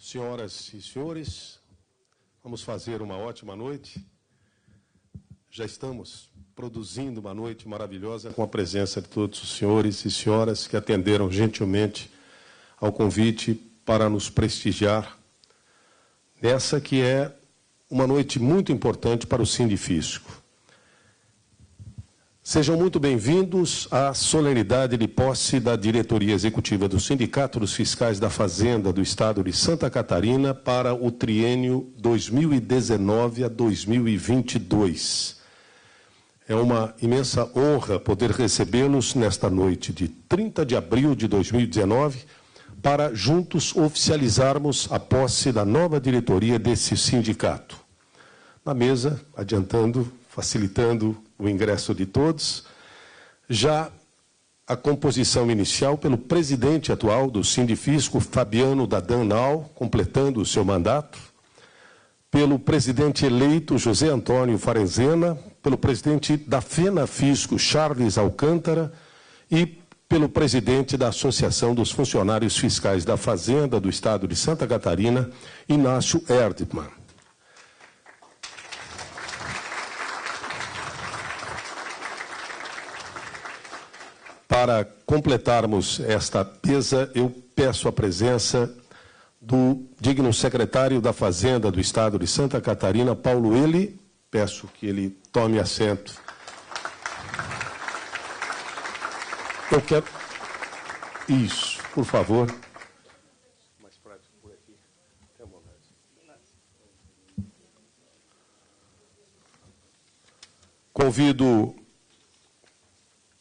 Senhoras e senhores, vamos fazer uma ótima noite. Já estamos produzindo uma noite maravilhosa com a presença de todos os senhores e senhoras que atenderam gentilmente ao convite para nos prestigiar nessa que é uma noite muito importante para o Sindifisco. Sejam muito bem-vindos à solenidade de posse da diretoria executiva do Sindicato dos Fiscais da Fazenda do Estado de Santa Catarina para o triênio 2019 a 2022. É uma imensa honra poder recebê-los nesta noite de 30 de abril de 2019 para juntos oficializarmos a posse da nova diretoria desse sindicato. Na mesa, adiantando, facilitando o ingresso de todos, já a composição inicial pelo presidente atual do Sindifisco, Fabiano Dadanal, completando o seu mandato, pelo presidente eleito, José Antônio Farenzena, pelo presidente da FENAFisco, Charles Alcântara, e pelo presidente da Associação dos Funcionários Fiscais da Fazenda do Estado de Santa Catarina, Inácio Erdmann. Para completarmos esta mesa, eu peço a presença do digno secretário da Fazenda do Estado de Santa Catarina, Paulo Eli. Peço que ele tome assento. Eu quero... Isso, por favor. Mais prático por aqui. Convido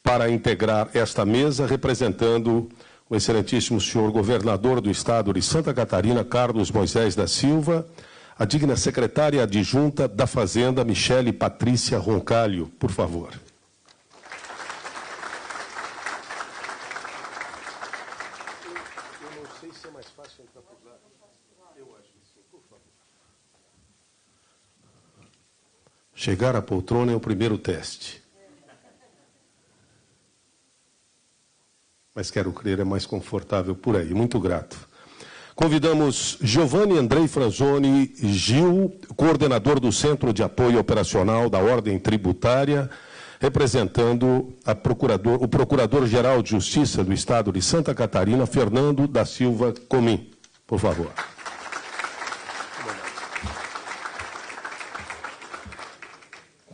para integrar esta mesa, representando o excelentíssimo senhor governador do Estado de Santa Catarina, Carlos Moisés da Silva, a digna secretária adjunta da Fazenda, Michele Patrícia Roncalho, por favor. Eu não sei se é mais fácil entrar por lá. Eu acho que sim, por favor. Chegar à poltrona é o primeiro teste. Mas quero crer é mais confortável por aí. Muito grato. Convidamos Giovanni Andrei Franzoni Gil, coordenador do Centro de Apoio Operacional da Ordem Tributária, representando o Procurador-Geral de Justiça do Estado de Santa Catarina, Fernando da Silva Comim. Por favor.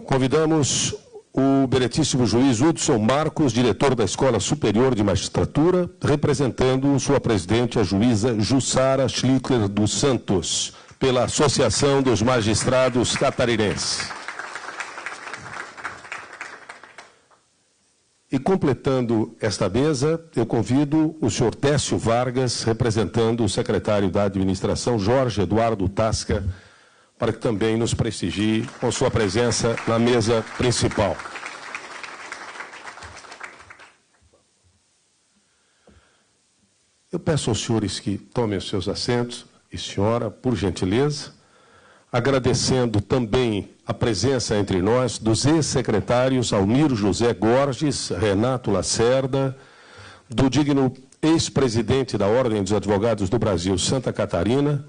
Convidamos o meritíssimo juiz Hudson Marcos, diretor da Escola Superior de Magistratura, representando sua presidente, a juíza Jussara Schlittler dos Santos, pela Associação dos Magistrados Catarinenses. E completando esta mesa, eu convido o senhor Técio Vargas, representando o secretário da Administração, Jorge Eduardo Tasca, para que também nos prestigie com sua presença na mesa principal. Eu peço aos senhores que tomem os seus assentos, e senhora, por gentileza, agradecendo também a presença entre nós dos ex-secretários Almir José Gorges, Renato Lacerda, do digno ex-presidente da Ordem dos Advogados do Brasil, Santa Catarina,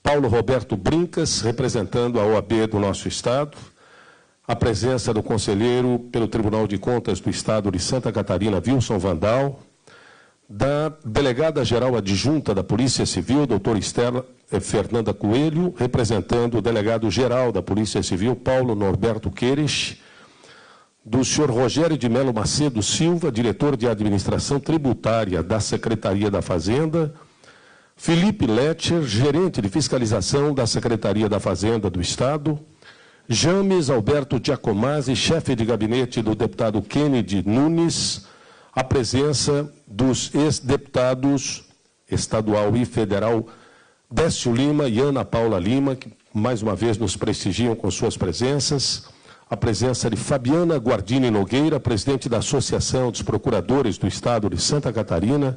Paulo Roberto Brincas, representando a OAB do nosso Estado, a presença do conselheiro pelo Tribunal de Contas do Estado de Santa Catarina, Wilson Vandal, da delegada-geral adjunta da Polícia Civil, doutora Estela Fernanda Coelho, representando o delegado-geral da Polícia Civil, Paulo Norberto Queires, do senhor Rogério de Melo Macedo Silva, diretor de Administração Tributária da Secretaria da Fazenda, Felipe Letcher, gerente de fiscalização da Secretaria da Fazenda do Estado, James Alberto Giacomazzi, chefe de gabinete do deputado Kennedy Nunes, a presença dos ex-deputados estadual e federal Décio Lima e Ana Paula Lima, que mais uma vez nos prestigiam com suas presenças, a presença de Fabiana Guardini Nogueira, presidente da Associação dos Procuradores do Estado de Santa Catarina,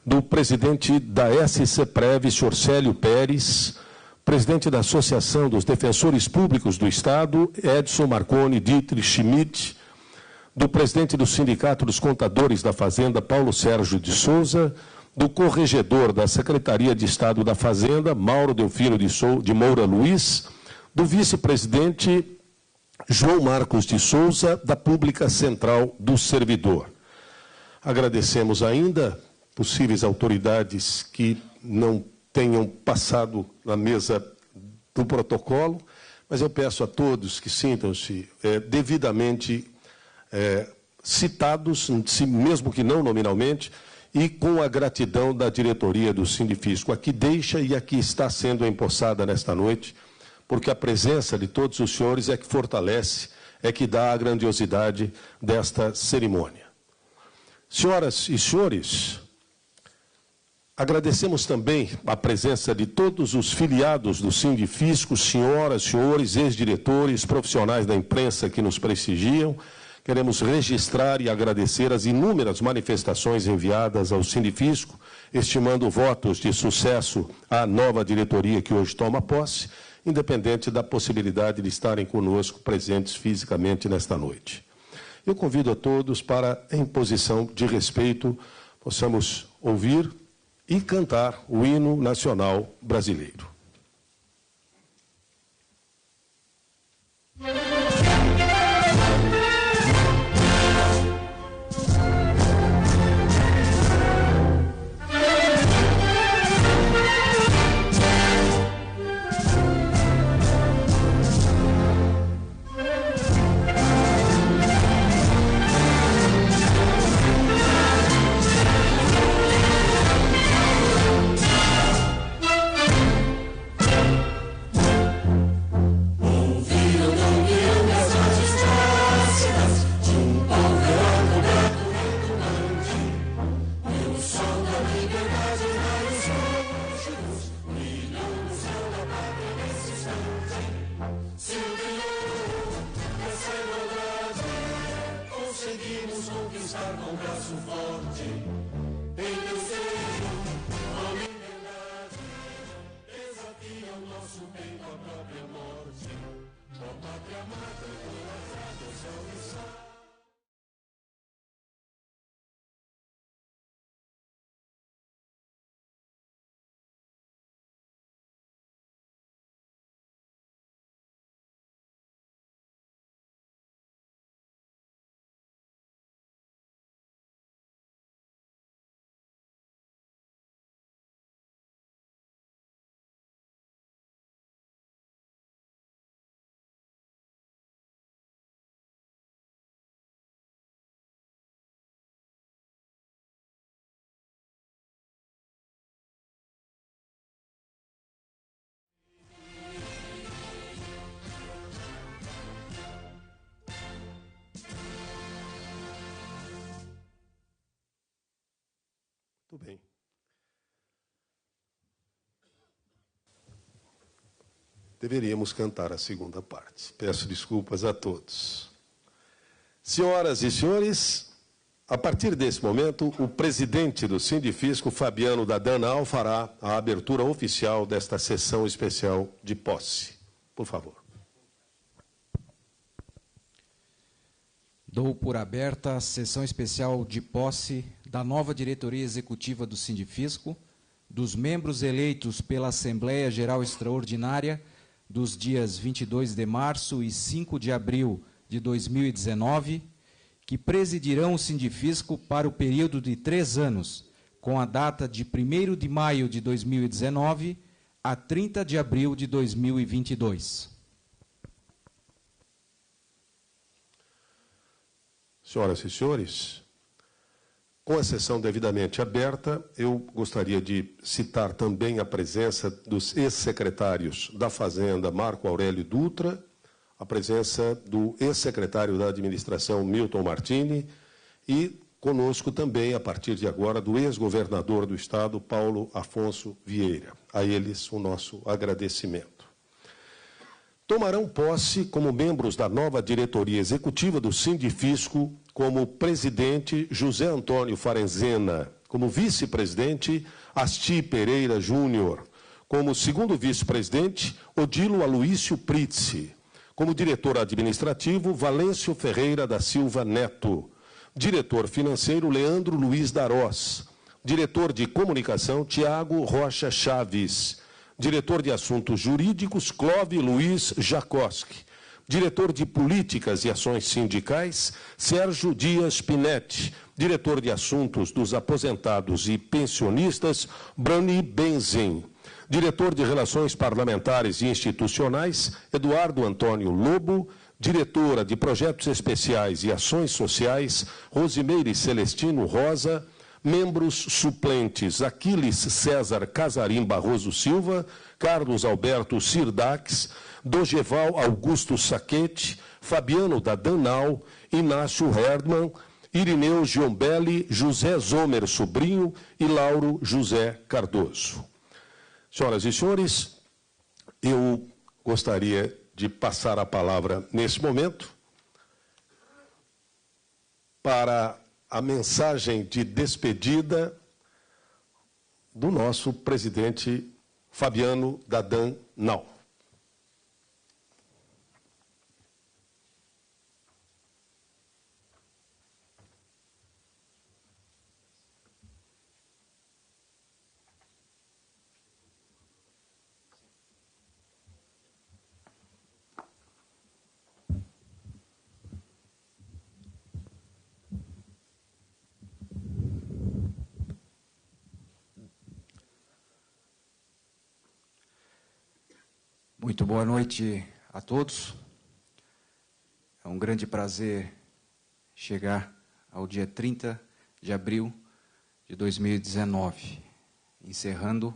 do presidente da SCPREV, senhor Célio Pérez, presidente da Associação dos Defensores Públicos do Estado, Edson Marconi Dietrich Schmidt, do presidente do Sindicato dos Contadores da Fazenda, Paulo Sérgio de Souza, do corregedor da Secretaria de Estado da Fazenda, Mauro Delfino de Moura Luiz, do vice-presidente João Marcos de Souza, da Pública Central do Servidor. Agradecemos ainda possíveis autoridades que não tenham passado na mesa do protocolo, mas eu peço a todos que sintam-se devidamente citados, mesmo que não nominalmente, e com a gratidão da diretoria do Sindifisco. Aqui deixa e aqui está sendo empossada nesta noite, porque a presença de todos os senhores é que fortalece, é que dá a grandiosidade desta cerimônia. Senhoras e senhores, agradecemos também a presença de todos os filiados do Sindifisco, senhoras, senhores, ex-diretores, profissionais da imprensa que nos prestigiam. Queremos registrar e agradecer as inúmeras manifestações enviadas ao Sindifisco, estimando votos de sucesso à nova diretoria que hoje toma posse, independente da possibilidade de estarem conosco presentes fisicamente nesta noite. Eu convido a todos para, em posição de respeito, possamos ouvir e cantar o hino nacional brasileiro. Muito bem. Deveríamos cantar a segunda parte. Peço desculpas a todos. Senhoras e senhores, a partir desse momento, o presidente do Sindifisco, Fabiano da Danal, fará a abertura oficial desta sessão especial de posse. Por favor. Dou por aberta a sessão especial de posse da nova diretoria executiva do Sindifisco, dos membros eleitos pela Assembleia Geral Extraordinária dos dias 22 de março e 5 de abril de 2019, que presidirão o Sindifisco para o período de 3 anos, com a data de 1º de maio de 2019 a 30 de abril de 2022. Senhoras e senhores, com a sessão devidamente aberta, eu gostaria de citar também a presença dos ex-secretários da Fazenda, Marco Aurélio Dutra, a presença do ex-secretário da Administração, Milton Martini, e conosco também, a partir de agora, do ex-governador do Estado, Paulo Afonso Vieira. A eles o nosso agradecimento. Tomarão posse como membros da nova diretoria executiva do Sindifisco, como presidente José Antônio Farenzena, como vice-presidente Asti Pereira Júnior, como segundo vice-presidente Odilo Aloísio Pritzi, como diretor administrativo Valêncio Ferreira da Silva Neto, diretor financeiro Leandro Luiz Darós, Diretor de Comunicação, Tiago Rocha Chaves. Diretor de Assuntos Jurídicos, Clóvis Luiz Jacoski. Diretor de Políticas e Ações Sindicais, Sérgio Dias Pinetti. Diretor de Assuntos dos Aposentados e Pensionistas, Brani Benzin. Diretor de Relações Parlamentares e Institucionais, Eduardo Antônio Lobo. Diretora de Projetos Especiais e Ações Sociais, Rosimeire Celestino Rosa. Membros suplentes, Aquiles César Casarim Barroso Silva, Carlos Alberto Sirdax, Dogeval Augusto Saquete, Fabiano da Danal, Inácio Herdman, Irineu Giombelli, José Zomer Sobrinho e Lauro José Cardoso. Senhoras e senhores, eu gostaria de passar a palavra nesse momento para a mensagem de despedida do nosso presidente Fabiano da Danal. Muito boa noite a todos. É um grande prazer chegar ao dia 30 de abril de 2019, encerrando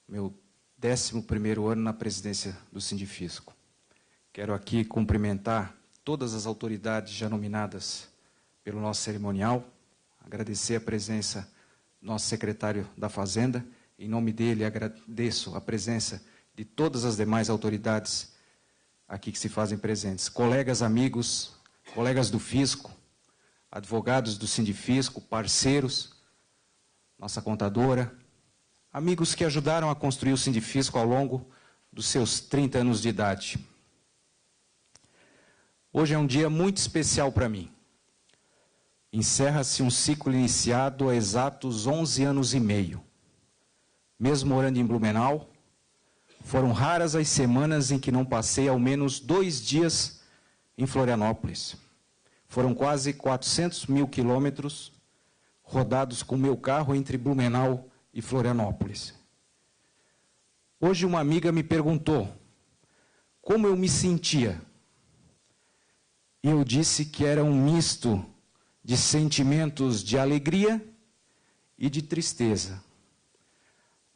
meu 11º ano na presidência do Sindifisco. Quero aqui cumprimentar todas as autoridades já nominadas pelo nosso cerimonial, agradecer a presença do nosso secretário da Fazenda. Em nome dele, agradeço a presença de todas as demais autoridades aqui que se fazem presentes. Colegas, amigos, colegas do Fisco, advogados do Sindifisco, parceiros, nossa contadora, amigos que ajudaram a construir o Sindifisco ao longo dos seus 30 anos de idade. Hoje é um dia muito especial para mim. Encerra-se um ciclo iniciado há exatos 11 anos e meio. Mesmo morando em Blumenau, foram raras as semanas em que não passei ao menos 2 dias em Florianópolis. Foram quase 400 mil quilômetros rodados com meu carro entre Blumenau e Florianópolis. Hoje uma amiga me perguntou como eu me sentia. E eu disse que era um misto de sentimentos de alegria e de tristeza.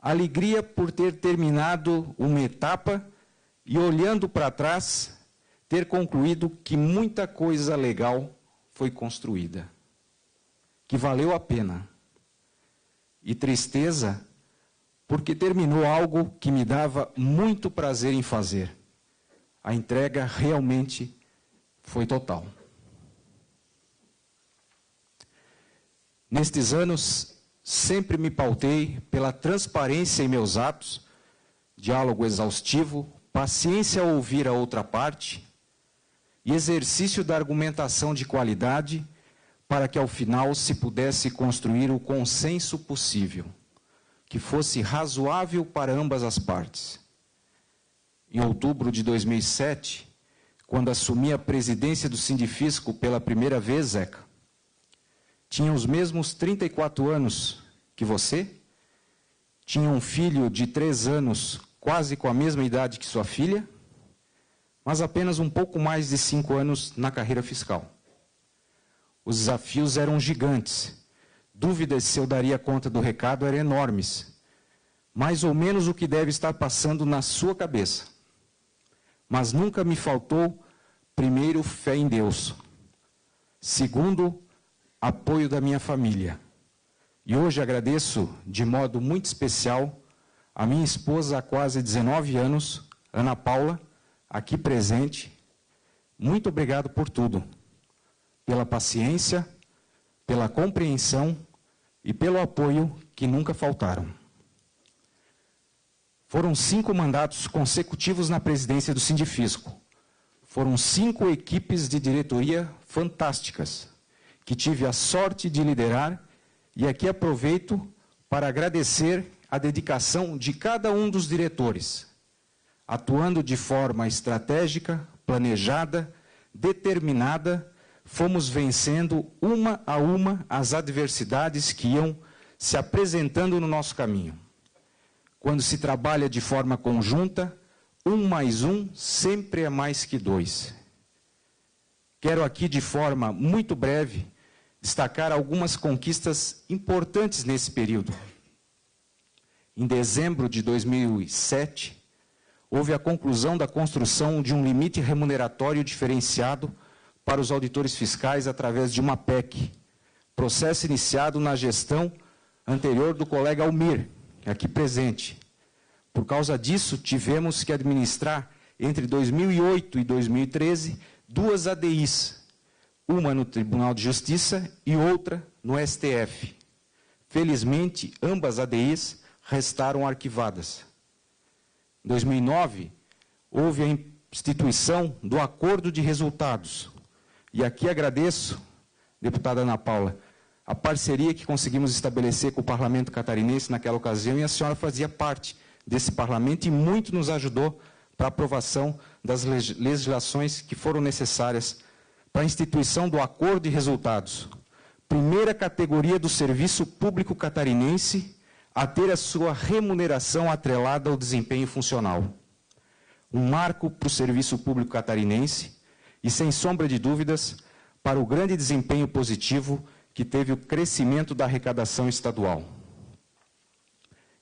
Alegria por ter terminado uma etapa e, olhando para trás, ter concluído que muita coisa legal foi construída, que valeu a pena. E tristeza porque terminou algo que me dava muito prazer em fazer. A entrega realmente foi total. Nestes anos, sempre me pautei pela transparência em meus atos, diálogo exaustivo, paciência ao ouvir a outra parte e exercício da argumentação de qualidade para que, ao final, se pudesse construir o consenso possível, que fosse razoável para ambas as partes. Em outubro de 2007, quando assumi a presidência do Sindifisco pela primeira vez, Zeca, tinha os mesmos 34 anos que você, tinha um filho de 3 anos, quase com a mesma idade que sua filha, mas apenas um pouco mais de 5 anos na carreira fiscal. Os desafios eram gigantes, dúvidas se eu daria conta do recado eram enormes, mais ou menos o que deve estar passando na sua cabeça. Mas nunca me faltou, primeiro, fé em Deus, segundo, apoio da minha família. E hoje agradeço de modo muito especial a minha esposa há quase 19 anos, Ana Paula, aqui presente. Muito obrigado por tudo, pela paciência, pela compreensão e pelo apoio que nunca faltaram. Foram 5 mandatos consecutivos na presidência do Sindifisco. Foram 5 equipes de diretoria fantásticas, que tive a sorte de liderar E aqui aproveito para agradecer a dedicação de cada um dos diretores, atuando de forma estratégica, planejada, determinada, fomos vencendo uma a uma as adversidades que iam se apresentando no nosso caminho. Quando se trabalha de forma conjunta, 1 mais 1 sempre é mais que 2. Quero aqui, de forma muito breve, destacar algumas conquistas importantes nesse período. Em dezembro de 2007, houve a conclusão da construção de um limite remuneratório diferenciado para os auditores fiscais através de uma PEC, processo iniciado na gestão anterior do colega Almir, aqui presente. Por causa disso, tivemos que administrar, entre 2008 e 2013, 2 ADIs, uma no Tribunal de Justiça e outra no STF. Felizmente, ambas ADIs restaram arquivadas. Em 2009, houve a instituição do Acordo de Resultados. E aqui agradeço, deputada Ana Paula, a parceria que conseguimos estabelecer com o Parlamento Catarinense naquela ocasião, e a senhora fazia parte desse Parlamento e muito nos ajudou para a aprovação das legislações que foram necessárias para a instituição do Acordo de Resultados. Primeira categoria do serviço público catarinense a ter a sua remuneração atrelada ao desempenho funcional. Um marco para o serviço público catarinense e, sem sombra de dúvidas, para o grande desempenho positivo que teve o crescimento da arrecadação estadual.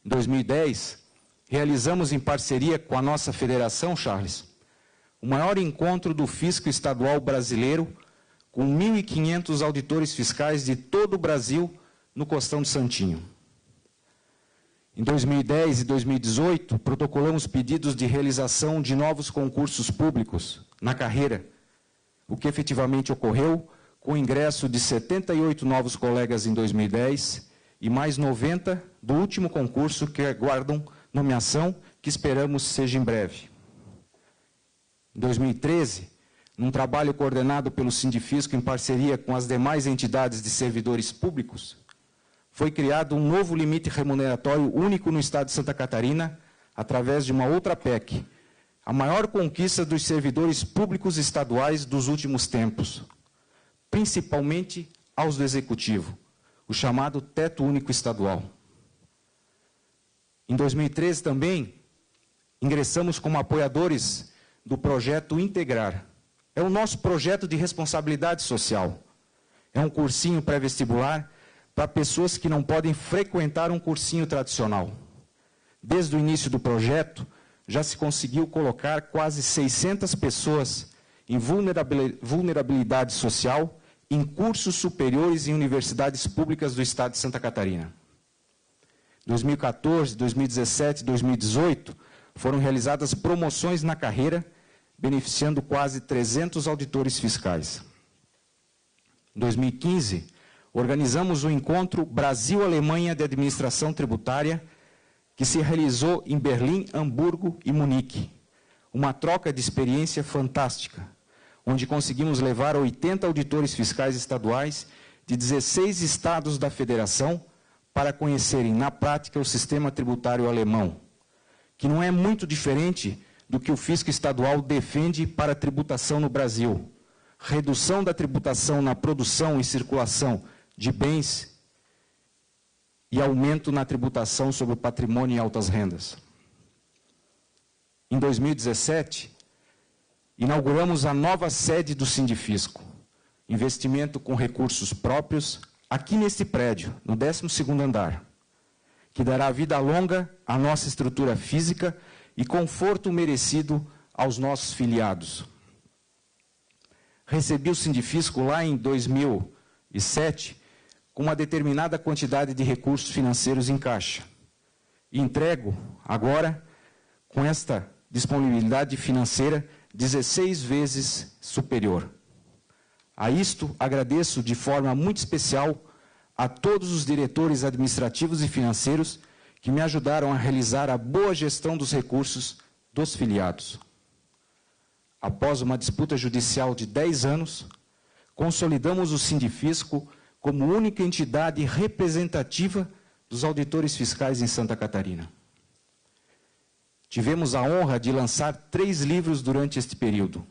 Em 2010, realizamos em parceria com a nossa federação, Charles, o maior encontro do fisco estadual brasileiro, com 1.500 auditores fiscais de todo o Brasil no Costão do Santinho. Em 2010 e 2018, protocolamos pedidos de realização de novos concursos públicos na carreira, o que efetivamente ocorreu com o ingresso de 78 novos colegas em 2010 e mais 90 do último concurso que aguardam nomeação, que esperamos seja em breve. Em 2013, num trabalho coordenado pelo Sindifisco em parceria com as demais entidades de servidores públicos, foi criado um novo limite remuneratório único no Estado de Santa Catarina, através de uma outra PEC, a maior conquista dos servidores públicos estaduais dos últimos tempos, principalmente aos do Executivo, o chamado Teto Único Estadual. Em 2013 também, ingressamos como apoiadores do projeto Integrar. É o nosso projeto de responsabilidade social. É um cursinho pré-vestibular para pessoas que não podem frequentar um cursinho tradicional. Desde o início do projeto, já se conseguiu colocar quase 600 pessoas em vulnerabilidade social em cursos superiores em universidades públicas do Estado de Santa Catarina. 2014, 2017 e 2018 foram realizadas promoções na carreira, beneficiando quase 300 auditores fiscais. Em 2015, organizamos o encontro Brasil-Alemanha de Administração Tributária, que se realizou em Berlim, Hamburgo e Munique. Uma troca de experiência fantástica, onde conseguimos levar 80 auditores fiscais estaduais de 16 estados da federação para conhecerem na prática o sistema tributário alemão, que não é muito diferente do que o fisco estadual defende para a tributação no Brasil. Redução da tributação na produção e circulação de bens e aumento na tributação sobre o patrimônio e altas rendas. Em 2017, inauguramos a nova sede do Sindifisco, investimento com recursos próprios, aqui neste prédio, no 12º andar, que dará vida longa à nossa estrutura física e conforto merecido aos nossos filiados. Recebi o Sindifisco lá em 2007 com uma determinada quantidade de recursos financeiros em caixa. E entrego agora, com esta disponibilidade financeira, 16 vezes superior. A isto, agradeço de forma muito especial a todos os diretores administrativos e financeiros que me ajudaram a realizar a boa gestão dos recursos dos filiados. Após uma disputa judicial de 10 anos, consolidamos o Sindifisco como única entidade representativa dos auditores fiscais em Santa Catarina. Tivemos a honra de lançar 3 livros durante este período.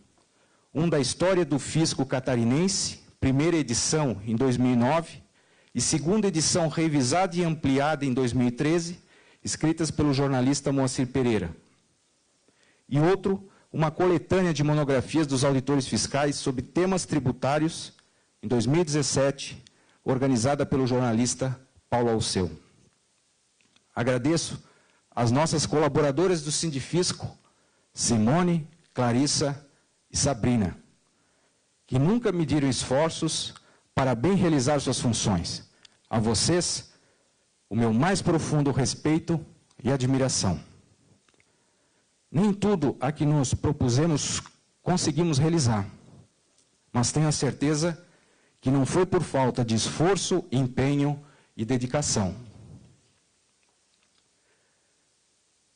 Um da história do fisco catarinense, primeira edição em 2009, e segunda edição revisada e ampliada em 2013, escritas pelo jornalista Moacir Pereira. E outro, uma coletânea de monografias dos auditores fiscais sobre temas tributários, em 2017, organizada pelo jornalista Paulo Alceu. Agradeço às nossas colaboradoras do Sindifisco, Simone, Clarissa e Sabrina, que nunca mediram esforços para bem realizar suas funções. A vocês, o meu mais profundo respeito e admiração. Nem tudo a que nos propusemos conseguimos realizar, mas tenho a certeza que não foi por falta de esforço, empenho e dedicação.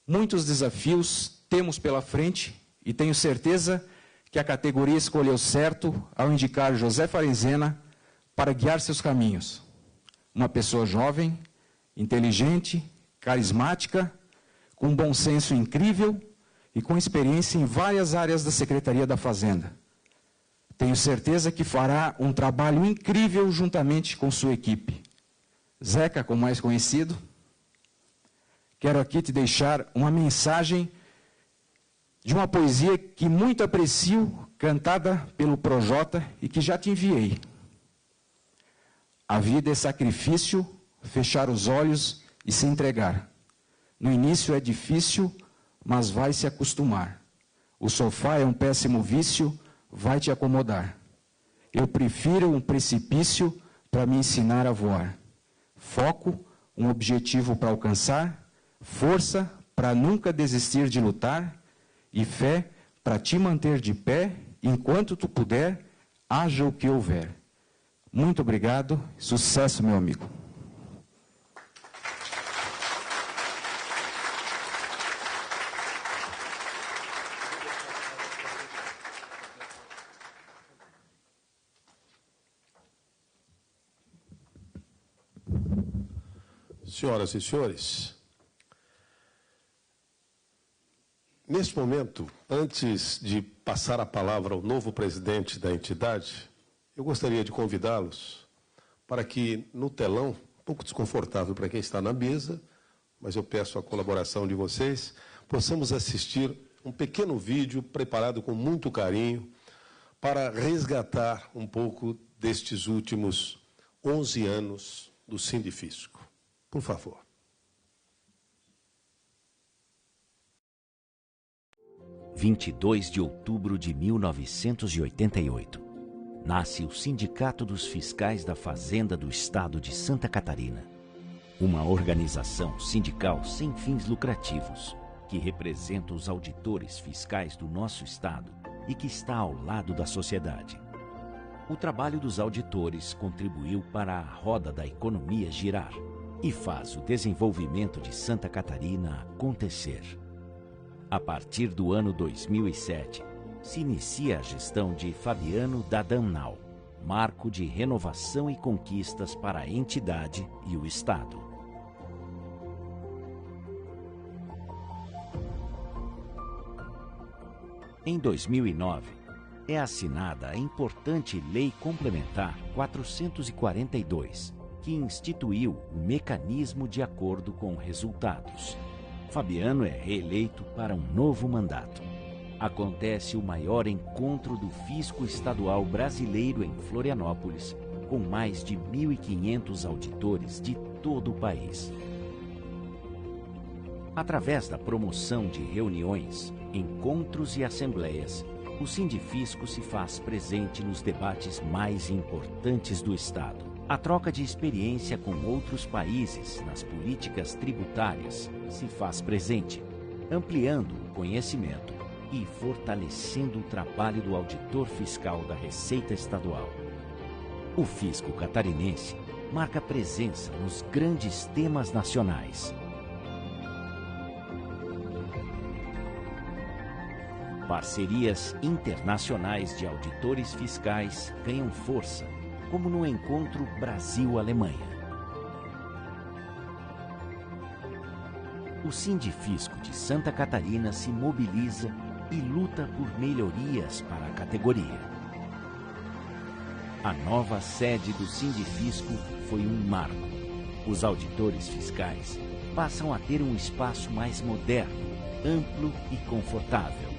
Muitos desafios temos pela frente e tenho certeza que a categoria escolheu certo ao indicar José Farenzena para guiar seus caminhos. Uma pessoa jovem, inteligente, carismática, com um bom senso incrível e com experiência em várias áreas da Secretaria da Fazenda. Tenho certeza que fará um trabalho incrível juntamente com sua equipe. Zeca, como mais conhecido, quero aqui te deixar uma mensagem de uma poesia que muito aprecio, cantada pelo Projota e que já te enviei. A vida é sacrifício, fechar os olhos e se entregar. No início é difícil, mas vai se acostumar. O sofá é um péssimo vício, vai te acomodar. Eu prefiro um precipício para me ensinar a voar. Foco, um objetivo para alcançar, força para nunca desistir de lutar e fé para te manter de pé enquanto tu puder, haja o que houver. Muito obrigado, sucesso, meu amigo. Senhoras e senhores, neste momento, antes de passar a palavra ao novo presidente da entidade, eu gostaria de convidá-los para que, no telão, um pouco desconfortável para quem está na mesa, mas eu peço a colaboração de vocês, possamos assistir um pequeno vídeo preparado com muito carinho para resgatar um pouco destes últimos 11 anos do Sindifisco. Por favor. – 22 de outubro de 1988. Nasce o Sindicato dos Fiscais da Fazenda do Estado de Santa Catarina. Uma organização sindical sem fins lucrativos, que representa os auditores fiscais do nosso Estado e que está ao lado da sociedade. O trabalho dos auditores contribuiu para a roda da economia girar e faz o desenvolvimento de Santa Catarina acontecer. A partir do ano 2007, se inicia a gestão de Fabiano Dadamnal, marco de renovação e conquistas para a entidade e o Estado. Em 2009, é assinada a importante Lei Complementar 442, que instituiu o mecanismo de acordo com resultados. Fabiano é reeleito para um novo mandato. Acontece o maior encontro do fisco estadual brasileiro em Florianópolis, com mais de 1.500 auditores de todo o país. Através da promoção de reuniões, encontros e assembleias, o Sindifisco se faz presente nos debates mais importantes do Estado. A troca de experiência com outros países nas políticas tributárias se faz presente, ampliando o conhecimento e fortalecendo o trabalho do auditor fiscal da Receita Estadual. O fisco catarinense marca presença nos grandes temas nacionais. Parcerias internacionais de auditores fiscais ganham força como no encontro Brasil-Alemanha. O Sindifisco de Santa Catarina se mobiliza e luta por melhorias para a categoria. A nova sede do Sindifisco foi um marco. Os auditores fiscais passam a ter um espaço mais moderno, amplo e confortável.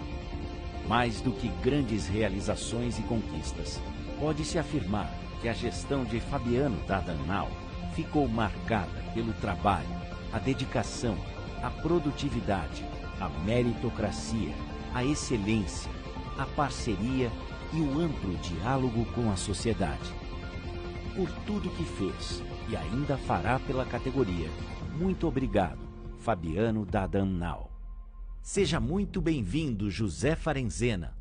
Mais do que grandes realizações e conquistas, pode-se afirmar que a gestão de Fabiano D'Adamnau ficou marcada pelo trabalho, a dedicação, a produtividade, a meritocracia, a excelência, a parceria e o amplo diálogo com a sociedade. Por tudo que fez e ainda fará pela categoria, muito obrigado, Fabiano D'Adamnau. Seja muito bem-vindo, José Farenzena,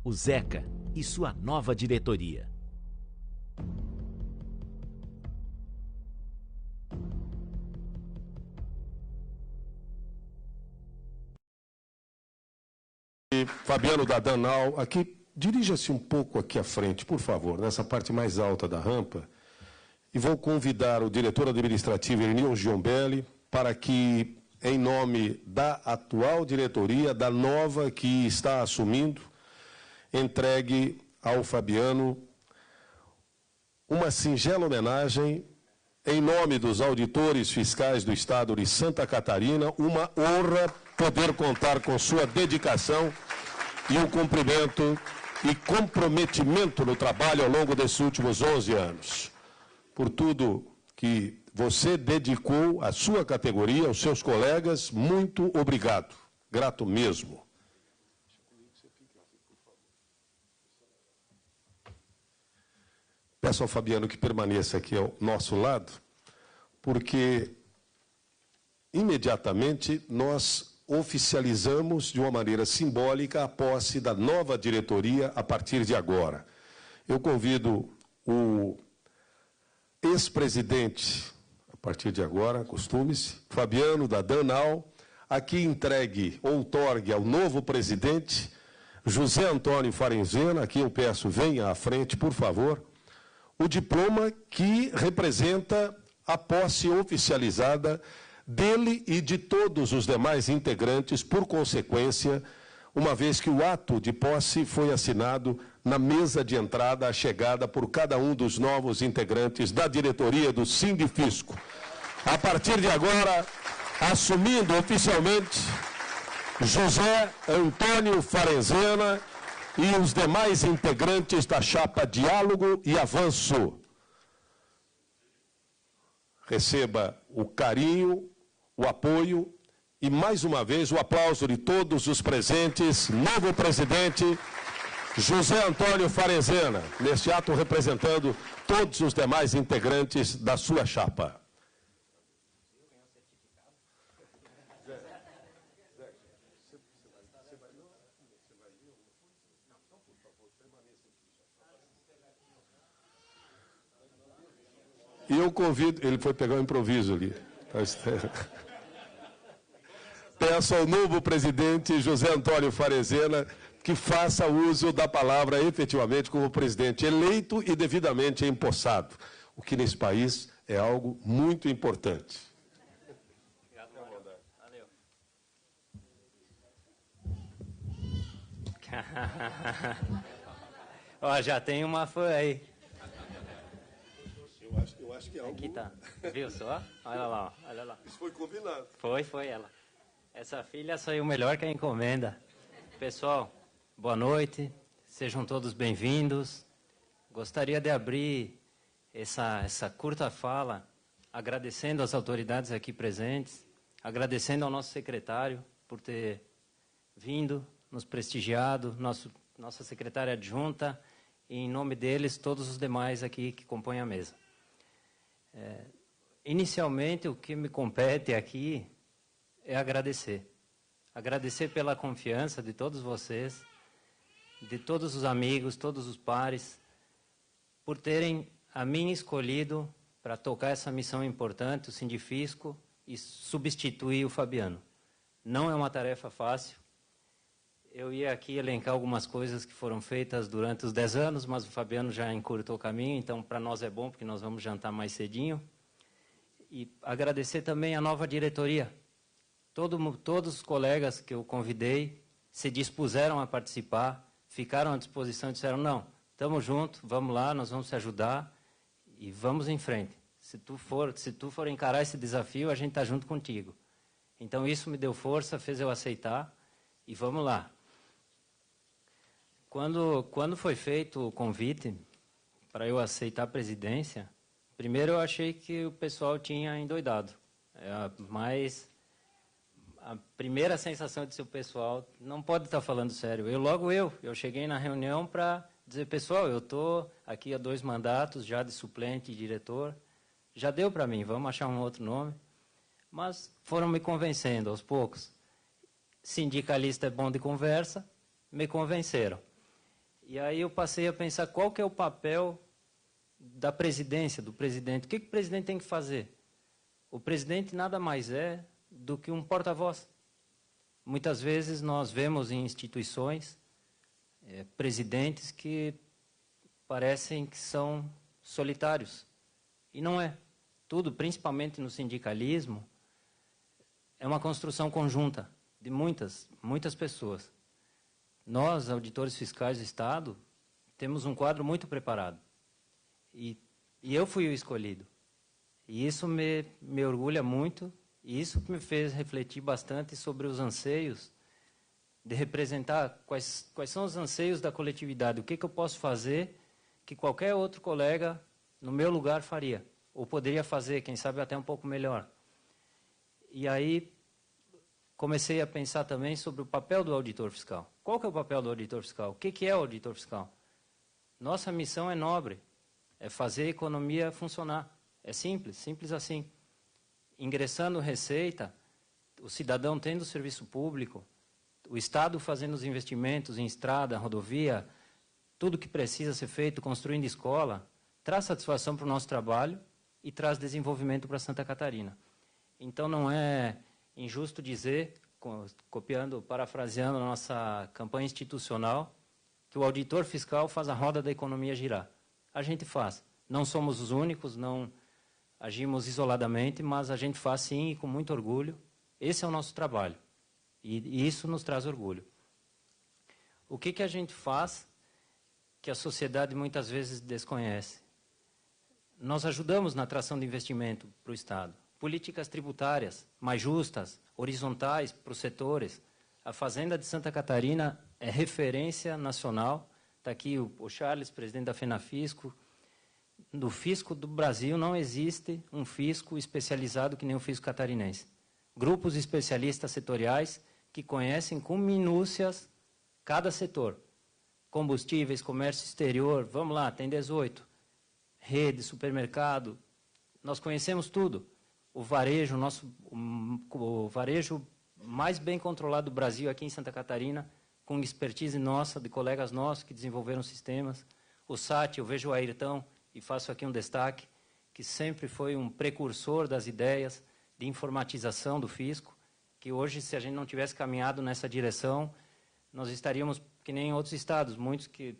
o Zeca e sua nova diretoria. Fabiano D'Adamnau, aqui, dirija-se um pouco aqui à frente, por favor, nessa parte mais alta da rampa, e vou convidar o diretor administrativo, Irineu Giombelli, para que, em nome da atual diretoria, da nova que está assumindo, entregue ao Fabiano uma singela homenagem, em nome dos auditores fiscais do Estado de Santa Catarina, uma honra poder contar com sua dedicação e o cumprimento e comprometimento no trabalho ao longo desses últimos 11 anos. Por tudo que você dedicou à sua categoria, aos seus colegas, muito obrigado. Grato mesmo. Peço ao Fabiano que permaneça aqui ao nosso lado, porque imediatamente nós oficializamos de uma maneira simbólica a posse da nova diretoria a partir de agora. Eu convido o ex-presidente, a partir de agora, costume-se, Fabiano D'Adamnau, a que entregue, outorgue ao novo presidente, José Antônio Farenzena, aqui eu peço, venha à frente, por favor, o diploma que representa a posse oficializada dele e de todos os demais integrantes, por consequência, uma vez que o ato de posse foi assinado na mesa de entrada, à chegada por cada um dos novos integrantes da diretoria do Sindifisco. A partir de agora, assumindo oficialmente, José Antônio Farenzena e os demais integrantes da chapa Diálogo e Avanço. Receba o carinho, o apoio e, mais uma vez, o aplauso de todos os presentes. Novo presidente, José Antônio Farenzena, neste ato representando todos os demais integrantes da sua chapa. E eu convido, ele foi pegar o improviso ali. Peço ao novo presidente, José Antônio Farenzena, que faça uso da palavra efetivamente como presidente eleito e devidamente empossado, o que nesse país é algo muito importante. Obrigado, Mário. Valeu. Ó, já tem uma fã aí. Eu acho que é algo... Aqui tá. Viu só? Olha lá, ó. Olha lá. Isso foi combinado. Foi ela. Essa filha saiu melhor que a encomenda. Pessoal, boa noite. Sejam todos bem-vindos. Gostaria de abrir essa curta fala agradecendo às autoridades aqui presentes, agradecendo ao nosso secretário por ter vindo, nos prestigiado, nossa secretária adjunta, e em nome deles, todos os demais aqui que compõem a mesa. Inicialmente, o que me compete aqui é agradecer. Agradecer pela confiança de todos vocês, de todos os amigos, todos os pares, por terem a mim escolhido para tocar essa missão importante, o Sindifisco, e substituir o Fabiano. Não é uma tarefa fácil. Eu ia aqui elencar algumas coisas que foram feitas durante os 10 anos, mas o Fabiano já encurtou o caminho, então para nós é bom, porque nós vamos jantar mais cedinho. E agradecer também a nova diretoria. Todos os colegas que eu convidei se dispuseram a participar, ficaram à disposição e disseram, não, estamos juntos, vamos lá, nós vamos te ajudar e vamos em frente. Se tu for encarar esse desafio, a gente está junto contigo. Então isso me deu força, fez eu aceitar e vamos lá. Quando foi feito o convite para eu aceitar a presidência, primeiro eu achei que o pessoal tinha endoidado. Mas a primeira sensação de ser o pessoal não pode estar falando sério. Eu cheguei na reunião para dizer, pessoal, eu estou aqui há 2 mandatos já de suplente e diretor, já deu para mim, vamos achar um outro nome. Mas foram me convencendo aos poucos. Sindicalista é bom de conversa, me convenceram. E aí eu passei a pensar qual que é o papel da presidência, do presidente. O que o presidente tem que fazer? O presidente nada mais é do que um porta-voz. Muitas vezes nós vemos em instituições presidentes que parecem que são solitários. E não é. Tudo, principalmente no sindicalismo, é uma construção conjunta de muitas pessoas. Nós, auditores fiscais do Estado, temos um quadro muito preparado. E eu fui o escolhido. E isso me orgulha muito, e isso me fez refletir bastante sobre os anseios de representar quais são os anseios da coletividade, o que eu posso fazer que qualquer outro colega no meu lugar faria, ou poderia fazer, quem sabe até um pouco melhor. E aí comecei a pensar também sobre o papel do auditor fiscal. Qual que é o papel do auditor fiscal? O que é o auditor fiscal? Nossa missão é nobre, é fazer a economia funcionar. É simples assim. Ingressando receita, o cidadão tendo serviço público, o Estado fazendo os investimentos em estrada, rodovia, tudo que precisa ser feito, construindo escola, traz satisfação para o nosso trabalho e traz desenvolvimento para Santa Catarina. Então não é injusto dizer, parafraseando a nossa campanha institucional, que o auditor fiscal faz a roda da economia girar. A gente faz. Não somos os únicos, não agimos isoladamente, mas a gente faz sim e com muito orgulho. Esse é o nosso trabalho. E isso nos traz orgulho. O que a gente faz que a sociedade muitas vezes desconhece? Nós ajudamos na atração de investimento para o Estado. Políticas tributárias mais justas, horizontais para os setores. A Fazenda de Santa Catarina é referência nacional. Está aqui o Charles, presidente da FENAFISCO. No fisco do Brasil não existe um fisco especializado que nem o fisco catarinense. Grupos especialistas setoriais que conhecem com minúcias cada setor. Combustíveis, comércio exterior, vamos lá, tem 18. Rede, supermercado, nós conhecemos tudo. O varejo, o varejo mais bem controlado do Brasil aqui em Santa Catarina, com expertise nossa, de colegas nossos que desenvolveram sistemas. O SAT, eu vejo o Ayrton, e faço aqui um destaque, que sempre foi um precursor das ideias de informatização do fisco, que hoje, se a gente não tivesse caminhado nessa direção, nós estaríamos que nem em outros estados, muitos que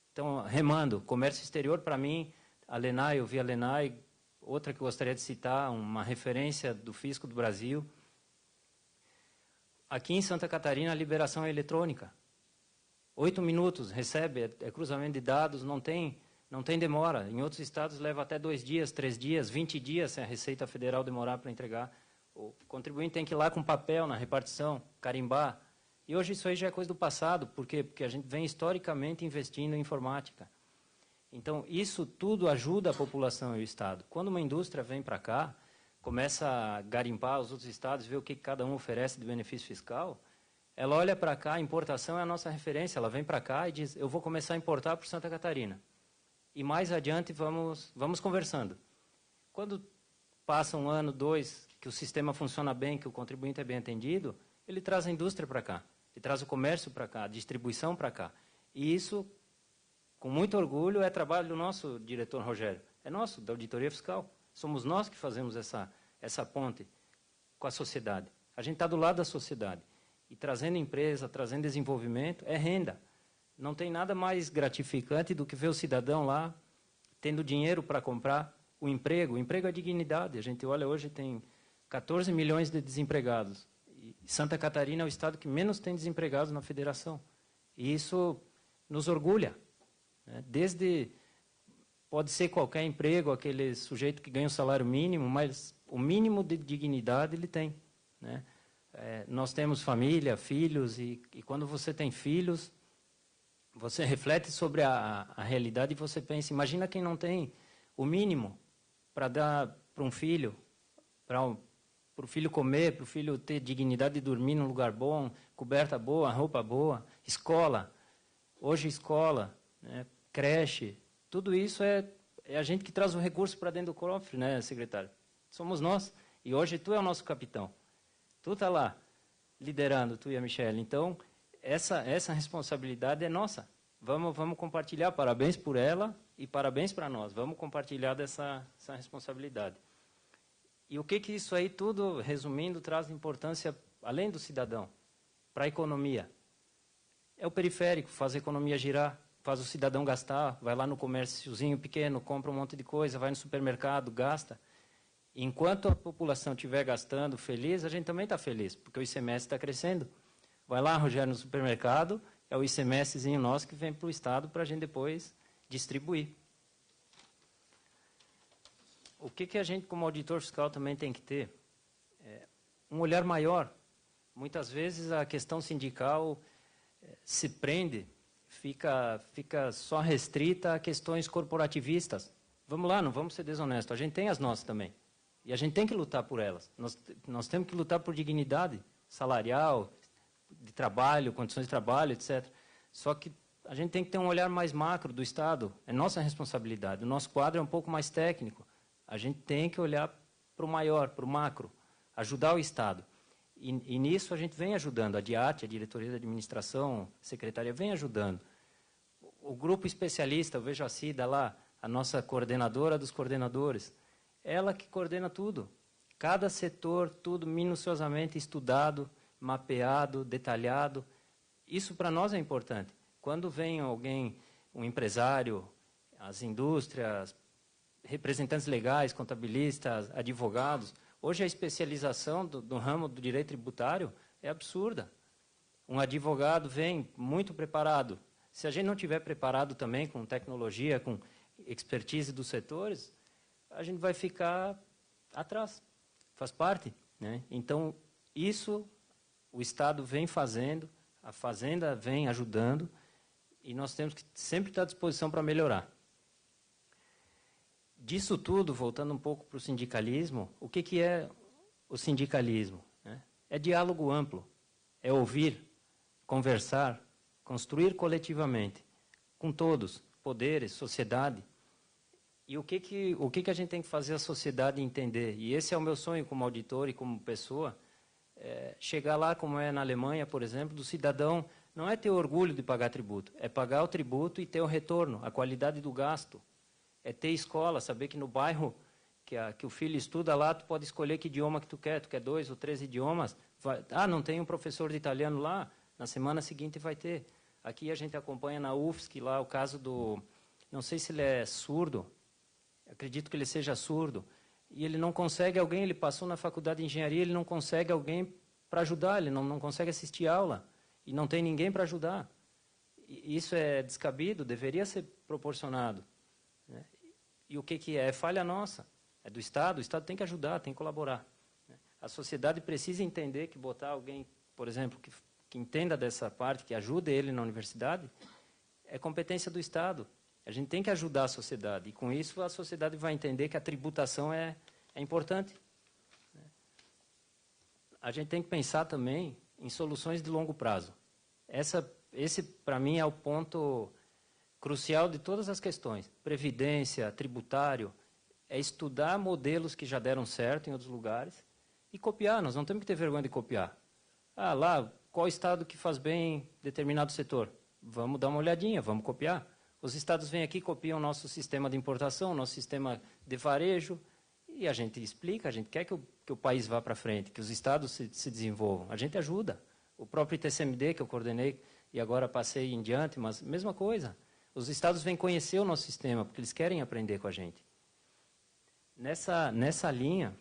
estão remando. Comércio exterior, para mim, a Lenai, eu vi a Lenai, outra que eu gostaria de citar, uma referência do fisco do Brasil. Aqui em Santa Catarina, a liberação é eletrônica. 8 minutos, recebe, é cruzamento de dados, não tem demora. Em outros estados leva até 2 dias, 3 dias, 20 dias se a Receita Federal demorar para entregar. O contribuinte tem que ir lá com papel na repartição, carimbar. E hoje isso aí já é coisa do passado. Por quê? Porque a gente vem historicamente investindo em informática. Então, isso tudo ajuda a população e o Estado. Quando uma indústria vem para cá, começa a garimpar os outros estados, ver o que cada um oferece de benefício fiscal, ela olha para cá, a importação é a nossa referência, ela vem para cá e diz, eu vou começar a importar por Santa Catarina. E mais adiante vamos conversando. Quando passa 1 ano, 2, que o sistema funciona bem, que o contribuinte é bem atendido, ele traz a indústria para cá, ele traz o comércio para cá, a distribuição para cá. E isso, com muito orgulho, é trabalho do nosso diretor Rogério. É nosso, da Auditoria Fiscal. Somos nós que fazemos essa ponte com a sociedade. A gente está do lado da sociedade. e trazendo empresa, trazendo desenvolvimento, é renda. Não tem nada mais gratificante do que ver o cidadão lá tendo dinheiro para comprar o emprego. O emprego é dignidade. A gente olha hoje, tem 14 milhões de desempregados. E Santa Catarina é o estado que menos tem desempregados na federação. E isso nos orgulha, né? Pode ser qualquer emprego, aquele sujeito que ganha um salário mínimo, mas o mínimo de dignidade ele tem, né? Nós temos família, filhos, e quando você tem filhos, você reflete sobre a realidade e você pensa, imagina quem não tem o mínimo para dar para um filho, para o filho comer, para o filho ter dignidade de dormir num lugar bom, coberta boa, roupa boa, escola. Hoje escola, né, creche, tudo isso é a gente que traz o recurso para dentro do cofre, né, secretário? Somos nós. E hoje tu é o nosso capitão. Tu está lá, liderando, tu e a Michelle. Então, essa responsabilidade é nossa. Vamos compartilhar. Parabéns por ela e parabéns para nós. Vamos compartilhar essa responsabilidade. E o que isso aí tudo, resumindo, traz importância, além do cidadão, para a economia? É o periférico, faz a economia girar, faz o cidadão gastar, vai lá no comérciozinho pequeno, compra um monte de coisa, vai no supermercado, gasta. Enquanto a população estiver gastando feliz, a gente também está feliz, porque o ICMS está crescendo. Vai lá, Rogério, no supermercado, é o ICMSzinho nosso que vem para o Estado para a gente depois distribuir. O que a gente, como auditor fiscal, também tem que ter? Um olhar maior. Muitas vezes a questão sindical se prende, fica só restrita a questões corporativistas. Vamos lá, não vamos ser desonestos. A gente tem as nossas também. E a gente tem que lutar por elas. Nós temos que lutar por dignidade salarial, de trabalho, condições de trabalho, etc. Só que a gente tem que ter um olhar mais macro do Estado. É nossa responsabilidade. O nosso quadro é um pouco mais técnico. A gente tem que olhar para o maior, para o macro, ajudar o Estado. E nisso a gente vem ajudando. A DIAT, a Diretoria de Administração, a Secretaria, vem ajudando. O grupo especialista, eu vejo a Cida lá, a nossa coordenadora dos coordenadores, ela que coordena tudo. Cada setor, tudo minuciosamente estudado, mapeado, detalhado. Isso para nós é importante. Quando vem alguém, um empresário, as indústrias, representantes legais, contabilistas, advogados, hoje a especialização do ramo do direito tributário é absurda. Um advogado vem muito preparado. Se a gente não tiver preparado também com tecnologia, com expertise dos setores, a gente vai ficar atrás. Faz parte, né? Então, isso o Estado vem fazendo, a Fazenda vem ajudando, e nós temos que sempre estar à disposição para melhorar. Disso tudo, voltando um pouco para o sindicalismo, o que é o sindicalismo, né? É diálogo amplo, é ouvir, conversar, construir coletivamente, com todos, poderes, sociedade. E o que a gente tem que fazer a sociedade entender? E esse é o meu sonho como auditor e como pessoa, chegar lá, como é na Alemanha, por exemplo, do cidadão, não é ter orgulho de pagar tributo, é pagar o tributo e ter o retorno, a qualidade do gasto. É ter escola, saber que no bairro que o filho estuda lá, tu pode escolher que idioma que tu quer 2 ou 3 idiomas. Não tem um professor de italiano lá, na semana seguinte vai ter. Aqui a gente acompanha na UFSC, lá o caso do, não sei se ele é surdo, acredito que ele seja surdo, e ele não consegue alguém, ele passou na faculdade de engenharia, ele não consegue alguém para ajudar, ele não consegue assistir aula, e não tem ninguém para ajudar. E isso é descabido, deveria ser proporcionado, né? E o que é? É falha nossa, é do Estado, o Estado tem que ajudar, tem que colaborar, né? A sociedade precisa entender que botar alguém, por exemplo, que entenda dessa parte, que ajude ele na universidade, é competência do Estado. A gente tem que ajudar a sociedade, e com isso a sociedade vai entender que a tributação é importante. A gente tem que pensar também em soluções de longo prazo. Esse, para mim, é o ponto crucial de todas as questões. Previdência, tributário, é estudar modelos que já deram certo em outros lugares e copiar. Nós não temos que ter vergonha de copiar. Lá, qual estado que faz bem determinado setor? Vamos dar uma olhadinha, vamos copiar. Os estados vêm aqui, copiam o nosso sistema de importação, nosso sistema de varejo, e a gente explica, a gente quer que o país vá para frente, que os estados se desenvolvam. A gente ajuda. O próprio TCMD, que eu coordenei e agora passei em diante, mas mesma coisa. Os estados vêm conhecer o nosso sistema, porque eles querem aprender com a gente. Nessa linha,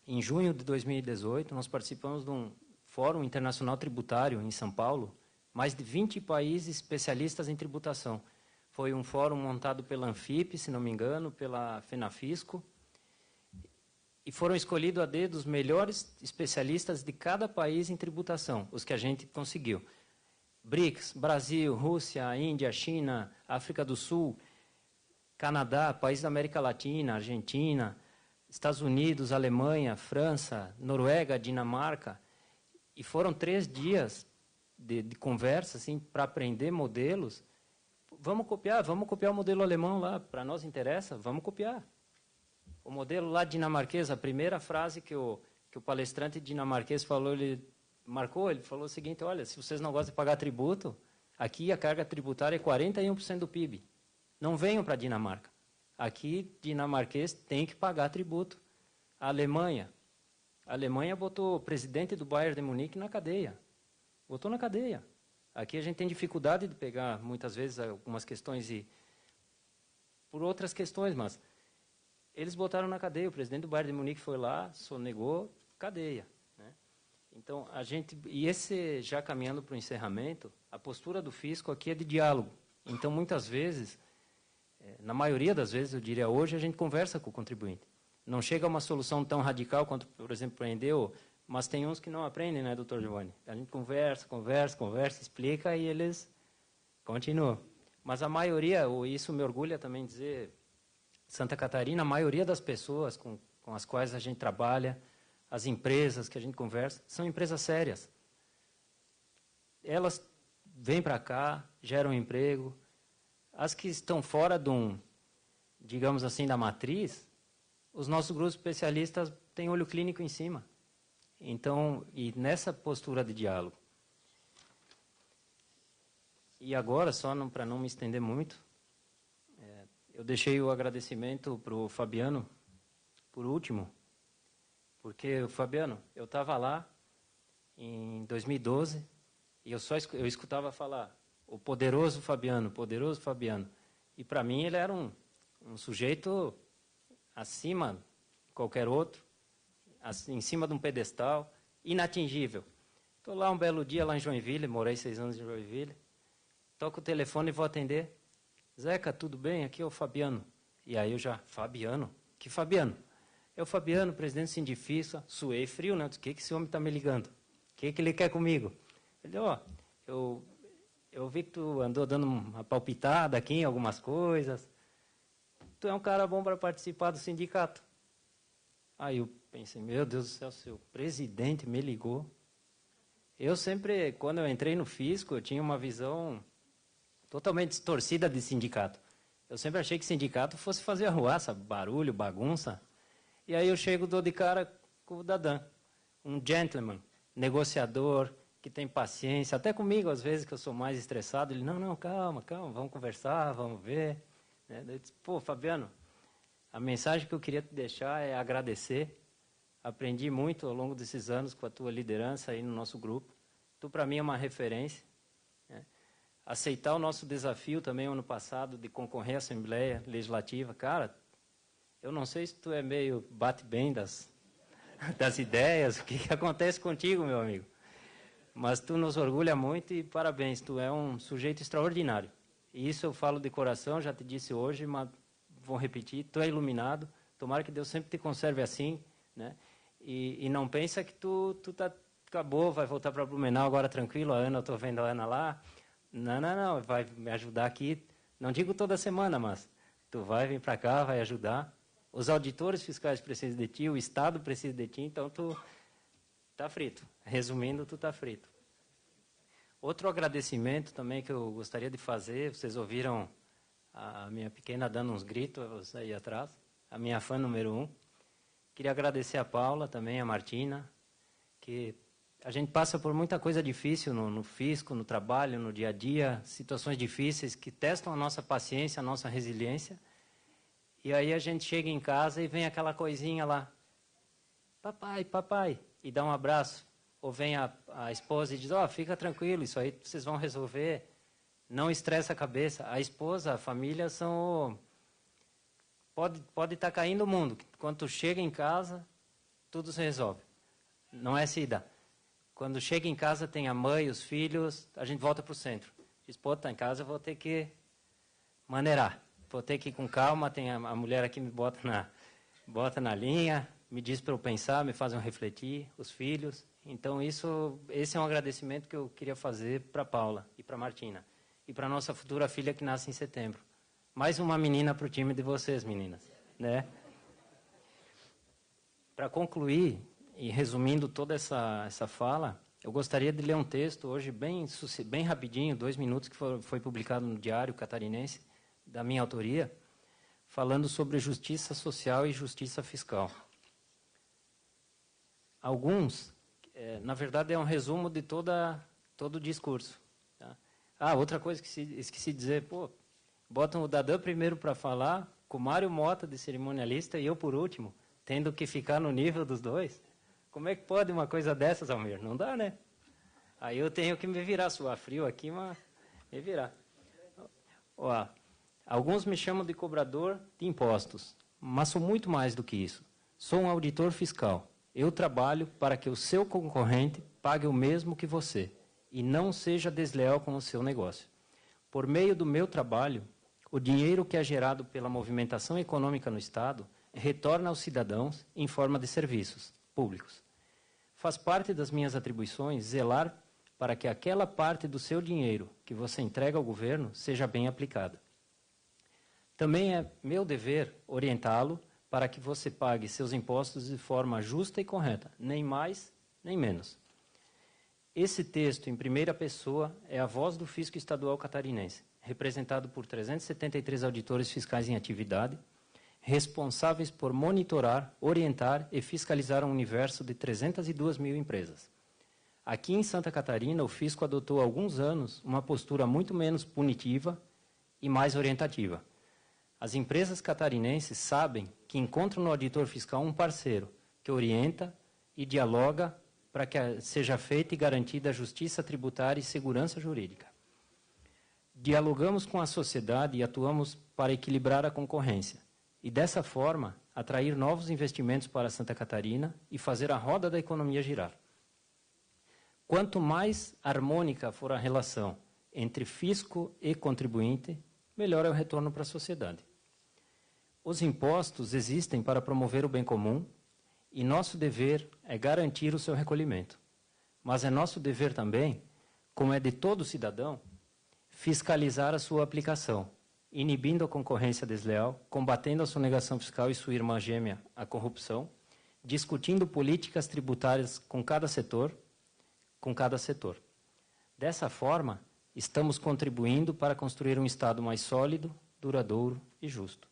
em junho de 2018, nós participamos de um Fórum Internacional Tributário em São Paulo, mais de 20 países especialistas em tributação. Foi um fórum montado pela Anfip, se não me engano, pela FENAFISCO, e foram escolhidos a dedo os melhores especialistas de cada país em tributação, os que a gente conseguiu. BRICS, Brasil, Rússia, Índia, China, África do Sul, Canadá, países da América Latina, Argentina, Estados Unidos, Alemanha, França, Noruega, Dinamarca. E foram 3 dias de conversa assim, para aprender modelos. Vamos copiar o modelo alemão lá, para nós interessa, vamos copiar. O modelo lá dinamarquês, a primeira frase que o palestrante dinamarquês falou, ele falou o seguinte: olha, se vocês não gostam de pagar tributo, aqui a carga tributária é 41% do PIB. Não venham para a Dinamarca. Aqui, dinamarquês tem que pagar tributo. A Alemanha botou o presidente do Bayern de Munique na cadeia. Botou na cadeia. Aqui a gente tem dificuldade de pegar, muitas vezes, algumas questões por outras questões, mas eles botaram na cadeia. O presidente do Bayern de Munique foi lá, sonegou, cadeia. Então, já caminhando para o encerramento, a postura do fisco aqui é de diálogo. Então, muitas vezes, na maioria das vezes, eu diria hoje, a gente conversa com o contribuinte. Não chega a uma solução tão radical quanto, por exemplo, aprendeu, mas tem uns que não aprendem, né, doutor Giovanni? A gente conversa, explica e eles continuam. Mas a maioria, isso me orgulha também dizer, Santa Catarina, a maioria das pessoas com as quais a gente trabalha, as empresas que a gente conversa, são empresas sérias. Elas vêm para cá, geram emprego. As que estão fora digamos assim, da matriz, os nossos grupos especialistas têm olho clínico em cima. Então, e nessa postura de diálogo. E agora, só para não me estender muito, eu deixei o agradecimento para o Fabiano, por último, porque, Fabiano, eu estava lá em 2012 e eu escutava falar o poderoso Fabiano. E, para mim, ele era um sujeito acima de qualquer outro, em cima de um pedestal, inatingível. Estou lá um belo dia, lá em Joinville, morei 6 anos em Joinville, toco o telefone e vou atender. Zeca, tudo bem? Aqui é o Fabiano. E aí eu já, Fabiano? Que Fabiano? É o Fabiano, presidente do Sindifisco. Suei frio, né? O que esse homem está me ligando? O que ele quer comigo? Ele, eu vi que tu andou dando uma palpitada aqui em algumas coisas. Tu é um cara bom para participar do sindicato. Aí eu pensei, meu Deus do céu, seu presidente me ligou. Eu sempre, quando eu entrei no fisco, eu tinha uma visão totalmente distorcida de sindicato. Eu sempre achei que sindicato fosse fazer arruaça, barulho, bagunça. E aí eu chego, dou de cara com o Dadan, um gentleman, negociador, que tem paciência, até comigo, às vezes, que eu sou mais estressado. Ele, não, calma, vamos conversar, vamos ver. Eu disse, pô, Fabiano, a mensagem que eu queria te deixar é agradecer. Aprendi muito ao longo desses anos com a tua liderança aí no nosso grupo. Tu, para mim, é uma referência. Aceitar o nosso desafio também, ano passado, de concorrer à Assembleia Legislativa. Cara, eu não sei se tu é meio bate-bem das ideias, o que acontece contigo, meu amigo. Mas tu nos orgulha muito e parabéns, tu é um sujeito extraordinário. E isso eu falo de coração, já te disse hoje, mas vou repetir, tu é iluminado, tomara que Deus sempre te conserve assim, né? E não pensa que tu acabou, vai voltar para Blumenau agora tranquilo, a Ana, eu estou vendo a Ana lá. Não, vai me ajudar aqui, não digo toda semana, mas tu vai vir para cá, vai ajudar. Os auditores fiscais precisam de ti, o Estado precisa de ti, então tu está frito. Resumindo, tu está frito. Outro agradecimento também que eu gostaria de fazer, vocês ouviram a minha pequena dando uns gritos aí atrás, a minha fã número 1. Queria agradecer a Paula também, a Martina, que a gente passa por muita coisa difícil no fisco, no trabalho, no dia a dia, situações difíceis que testam a nossa paciência, a nossa resiliência. E aí a gente chega em casa e vem aquela coisinha lá, papai, e dá um abraço. Ou vem a a esposa e diz, ó, fica tranquilo, isso aí vocês vão resolver, não estressa a cabeça. A esposa, a família são... Pode estar caindo o mundo, quando tu chega em casa, tudo se resolve. Não é Cida. Quando chega em casa, tem a mãe, os filhos, a gente volta para o centro. Diz, pô, tá em casa, eu vou ter que maneirar. Vou ter que ir com calma, tem a mulher aqui me bota na linha, me diz para eu pensar, me faz eu refletir, os filhos. Então, esse é um agradecimento que eu queria fazer para a Paula e para a Martina. E para a nossa futura filha que nasce em setembro. Mais uma menina para o time de vocês, meninas. Né? Para concluir, e resumindo toda essa fala, eu gostaria de ler um texto hoje bem rapidinho, 2 minutos, que foi publicado no Diário Catarinense, da minha autoria, falando sobre justiça social e justiça fiscal. Alguns, na verdade, é um resumo de todo o discurso. Tá? Outra coisa que esqueci de dizer, botam o Dadan primeiro para falar, com o Mário Mota, de cerimonialista, e eu por último, tendo que ficar no nível dos dois. Como é que pode uma coisa dessas, Almir? Não dá, né? Aí eu tenho que me virar, suar frio aqui, mas me virar. Alguns me chamam de cobrador de impostos, mas sou muito mais do que isso. Sou um auditor fiscal. Eu trabalho para que o seu concorrente pague o mesmo que você e não seja desleal com o seu negócio. Por meio do meu trabalho, o dinheiro que é gerado pela movimentação econômica no Estado retorna aos cidadãos em forma de serviços públicos. Faz parte das minhas atribuições zelar para que aquela parte do seu dinheiro que você entrega ao governo seja bem aplicada. Também é meu dever orientá-lo para que você pague seus impostos de forma justa e correta, nem mais, nem menos. Esse texto, em primeira pessoa, é a voz do Fisco Estadual Catarinense, representado por 373 auditores fiscais em atividade, responsáveis por monitorar, orientar e fiscalizar um universo de 302 mil empresas. Aqui em Santa Catarina, o Fisco adotou há alguns anos uma postura muito menos punitiva e mais orientativa. As empresas catarinenses sabem que encontram no auditor fiscal um parceiro que orienta e dialoga para que seja feita e garantida a justiça tributária e segurança jurídica. Dialogamos com a sociedade e atuamos para equilibrar a concorrência e, dessa forma, atrair novos investimentos para Santa Catarina e fazer a roda da economia girar. Quanto mais harmônica for a relação entre fisco e contribuinte, melhor é o retorno para a sociedade. Os impostos existem para promover o bem comum e nosso dever é garantir o seu recolhimento. Mas é nosso dever também, como é de todo cidadão, fiscalizar a sua aplicação, inibindo a concorrência desleal, combatendo a sonegação fiscal e sua irmã gêmea, a corrupção, discutindo políticas tributárias com cada setor. Dessa forma, estamos contribuindo para construir um Estado mais sólido, duradouro e justo.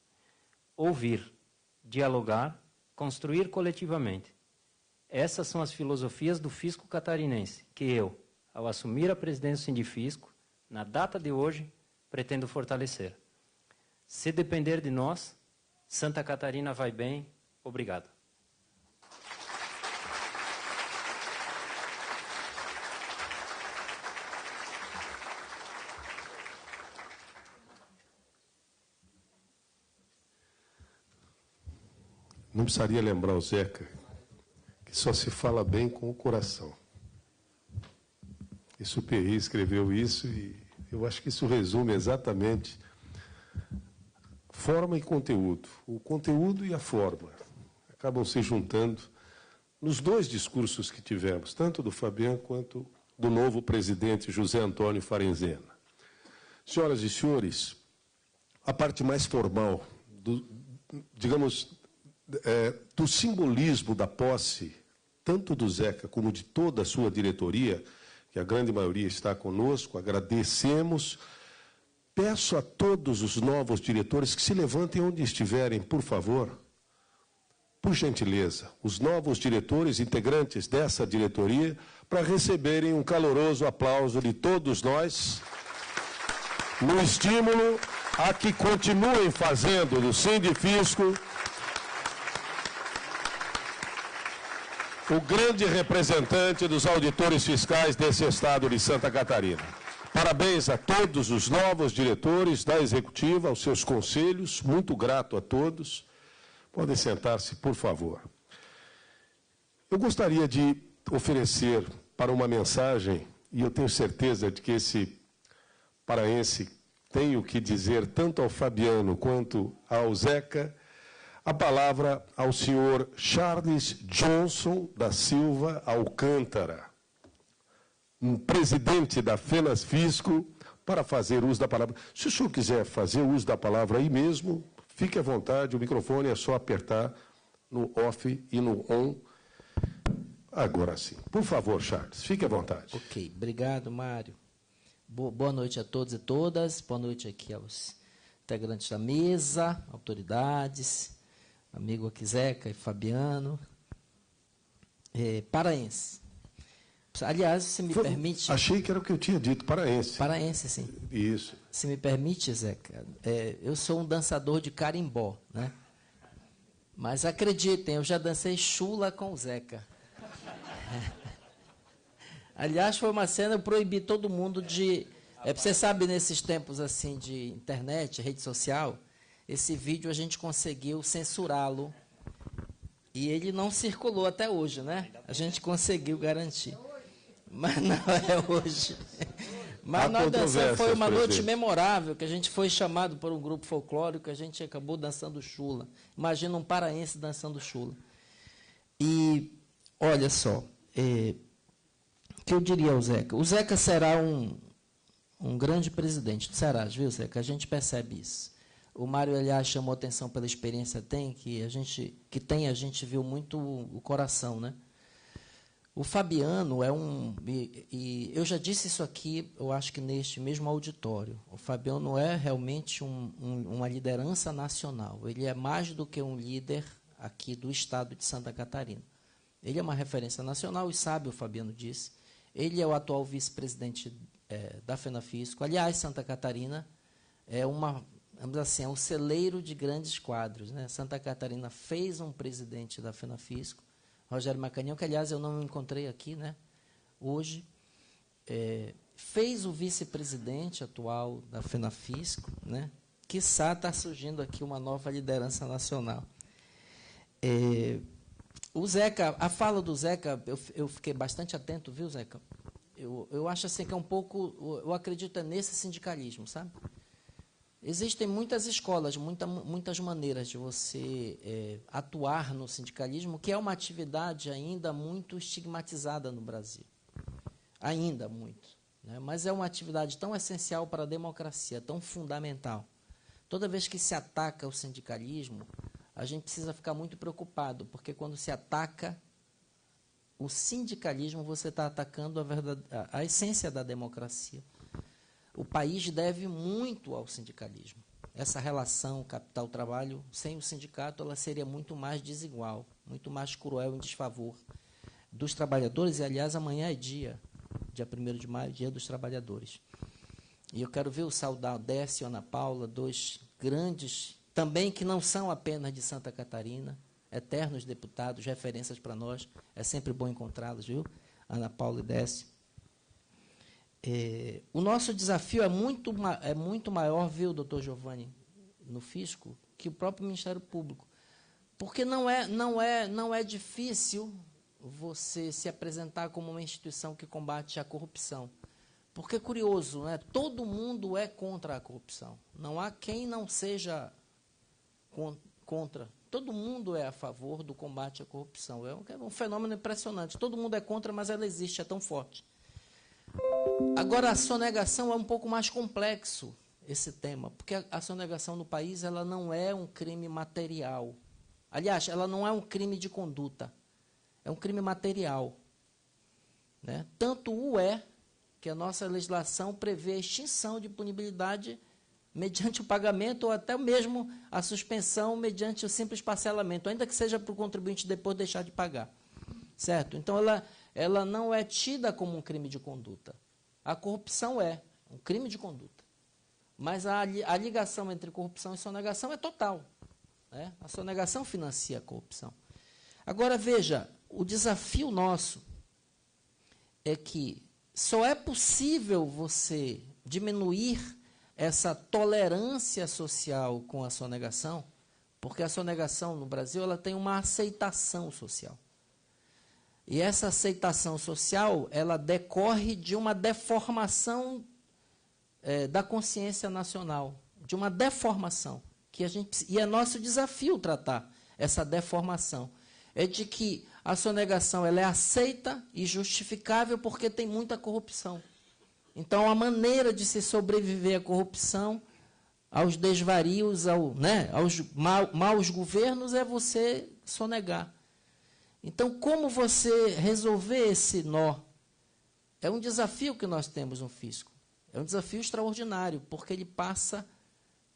Ouvir, dialogar, construir coletivamente. Essas são as filosofias do Fisco Catarinense, que eu, ao assumir a presidência do Sindifisco, na data de hoje, pretendo fortalecer. Se depender de nós, Santa Catarina vai bem. Obrigado. Não precisaria lembrar o Zeca que só se fala bem com o coração. Isso o Perry escreveu isso e eu acho que isso resume exatamente forma e conteúdo. O conteúdo e a forma acabam se juntando nos dois discursos que tivemos, tanto do Fabian quanto do novo presidente José Antônio Farenzena. Senhoras e senhores, a parte mais formal, do simbolismo da posse, tanto do Zeca como de toda a sua diretoria, que a grande maioria está conosco, agradecemos. Peço a todos os novos diretores que se levantem onde estiverem, por favor. Por gentileza, os novos diretores, integrantes dessa diretoria, para receberem um caloroso aplauso de todos nós, no estímulo a que continuem fazendo do Sindifisco o grande representante dos auditores fiscais desse estado de Santa Catarina. Parabéns a todos os novos diretores da Executiva, aos seus conselhos, muito grato a todos. Podem sentar-se, por favor. Eu gostaria de oferecer para uma mensagem, e eu tenho certeza de que esse paraense tem o que dizer tanto ao Fabiano quanto ao Zeca, a palavra ao senhor Charles Johnson da Silva Alcântara, um presidente da FENAFISCO, para fazer uso da palavra. Se o senhor quiser fazer uso da palavra aí mesmo, fique à vontade, o microfone é só apertar no off e no on. Agora sim. Por favor, Charles, fique à vontade. Ok, obrigado, Mário. Boa noite a todos e todas, boa noite aqui aos integrantes da mesa, autoridades, amigo aqui Zeca e Fabiano, paraense. Aliás, se me permite... Achei que era o que eu tinha dito, paraense. Paraense, sim. Isso. Se me permite, Zeca, eu sou um dançador de carimbó, né? Mas acreditem, eu já dancei chula com o Zeca. Aliás, foi uma cena, eu proibi todo mundo de... você sabe, nesses tempos assim de internet, rede social, esse vídeo a gente conseguiu censurá-lo e ele não circulou até hoje, né? A gente conseguiu garantir. Mas não é hoje. Mas nós dançamos, foi uma noite memorável, que a gente foi chamado por um grupo folclórico, a gente acabou dançando chula. Imagina um paraense dançando chula. E, olha só, o que eu diria ao Zeca? O Zeca será um grande presidente. Tu serás, viu, Zeca? A gente percebe isso. O Mário, aliás, chamou atenção pela experiência que a gente viu muito o coração, né? O Fabiano é e eu já disse isso aqui, eu acho que neste mesmo auditório. O Fabiano é realmente uma liderança nacional. Ele é mais do que um líder aqui do estado de Santa Catarina. Ele é uma referência nacional e sabe, o Fabiano disse. Ele é o atual vice-presidente da FENAFISCO. Aliás, Santa Catarina é vamos assim, é um celeiro de grandes quadros, né? Santa Catarina fez um presidente da FENAFISCO, Rogério Macanhão, que, aliás, eu não encontrei aqui, né, hoje, fez o vice-presidente atual da FENAFISCO, né, quiçá está surgindo aqui uma nova liderança nacional. O Zeca, a fala do Zeca, eu fiquei bastante atento, viu, Zeca? Eu acho assim que é um pouco, eu acredito nesse sindicalismo, sabe? Existem muitas escolas, muitas maneiras de você atuar no sindicalismo, que é uma atividade ainda muito estigmatizada no Brasil. Ainda muito. Né? Mas é uma atividade tão essencial para a democracia, tão fundamental. Toda vez que se ataca o sindicalismo, a gente precisa ficar muito preocupado, porque quando se ataca o sindicalismo, você está atacando a essência da democracia. O país deve muito ao sindicalismo. Essa relação capital-trabalho, sem o sindicato, ela seria muito mais desigual, muito mais cruel em desfavor dos trabalhadores. E, aliás, amanhã é dia 1º de maio, dia dos trabalhadores. E eu quero ver o saudar Décio e Ana Paula, dois grandes, também que não são apenas de Santa Catarina, eternos deputados, referências para nós. É sempre bom encontrá-los, viu? Ana Paula e Décio. O nosso desafio é muito maior, viu, doutor Giovanni, no fisco, que o próprio Ministério Público. Porque não é difícil você se apresentar como uma instituição que combate a corrupção. Porque é curioso, né? Todo mundo é contra a corrupção. Não há quem não seja contra. Todo mundo é a favor do combate à corrupção. É um fenômeno impressionante. Todo mundo é contra, mas ela existe, é tão forte. Agora, a sonegação é um pouco mais complexo, esse tema, porque a sonegação no país ela não é um crime material. Aliás, ela não é um crime de conduta, é um crime material. Né? Tanto que a nossa legislação prevê a extinção de punibilidade mediante o pagamento ou até mesmo a suspensão mediante o simples parcelamento, ainda que seja para o contribuinte depois deixar de pagar. Certo? Então, ela não é tida como um crime de conduta. A corrupção é um crime de conduta. Mas a ligação entre corrupção e sonegação é total. Né? A sonegação financia a corrupção. Agora, veja, o desafio nosso é que só é possível você diminuir essa tolerância social com a sonegação, porque a sonegação no Brasil ela tem uma aceitação social. E essa aceitação social ela decorre de uma deformação da consciência nacional, de uma deformação. E é nosso desafio tratar essa deformação. É de que a sonegação ela é aceita e justificável porque tem muita corrupção. Então, a maneira de se sobreviver à corrupção, aos desvarios, aos maus governos, é você sonegar. Então, como você resolver esse nó? É um desafio que nós temos no fisco. É um desafio extraordinário, porque ele passa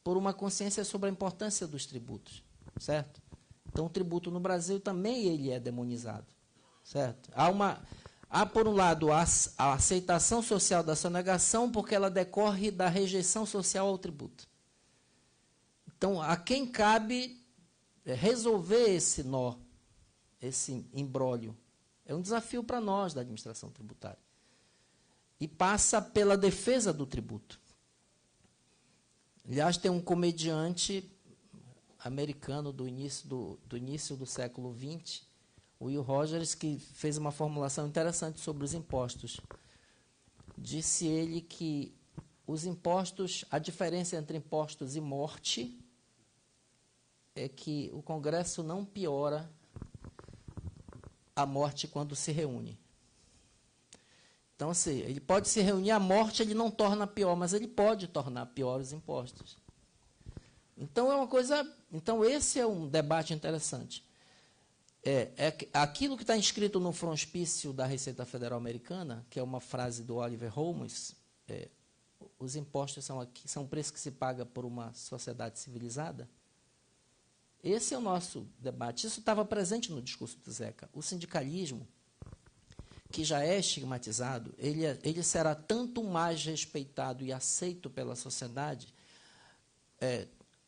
por uma consciência sobre a importância dos tributos, certo? Então, o tributo no Brasil também ele é demonizado, certo? Há, por um lado, a aceitação social da sonegação, porque ela decorre da rejeição social ao tributo. Então, a quem cabe resolver esse nó, esse imbróglio? É um desafio para nós, da administração tributária. E passa pela defesa do tributo. Aliás, tem um comediante americano do início do século XX, Will Rogers, que fez uma formulação interessante sobre os impostos. Disse ele que os impostos, a diferença entre impostos e morte é que o Congresso não piora a morte quando se reúne. Então, assim, ele pode se reunir, a morte ele não torna pior, mas ele pode tornar pior os impostos. Então, então esse é um debate interessante. Aquilo que está inscrito no frontispício da Receita Federal Americana, que é uma frase do Oliver Holmes, os impostos são o preço que se paga por uma sociedade civilizada. Esse é o nosso debate. Isso estava presente no discurso do Zeca. O sindicalismo, que já é estigmatizado, ele será tanto mais respeitado e aceito pela sociedade,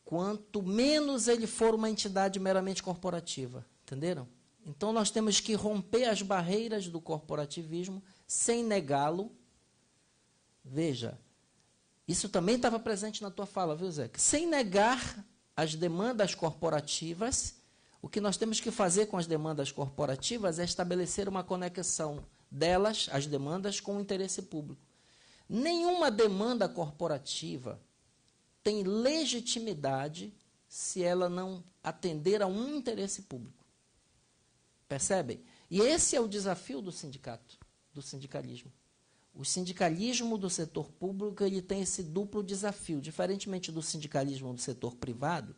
quanto menos ele for uma entidade meramente corporativa. Entenderam? Então, nós temos que romper as barreiras do corporativismo sem negá-lo. Veja, isso também estava presente na tua fala, viu, Zeca? Sem negar as demandas corporativas, o que nós temos que fazer com as demandas corporativas é estabelecer uma conexão delas, as demandas, com o interesse público. Nenhuma demanda corporativa tem legitimidade se ela não atender a um interesse público. Percebem? E esse é o desafio do sindicato, do sindicalismo. O sindicalismo do setor público ele tem esse duplo desafio. Diferentemente do sindicalismo do setor privado,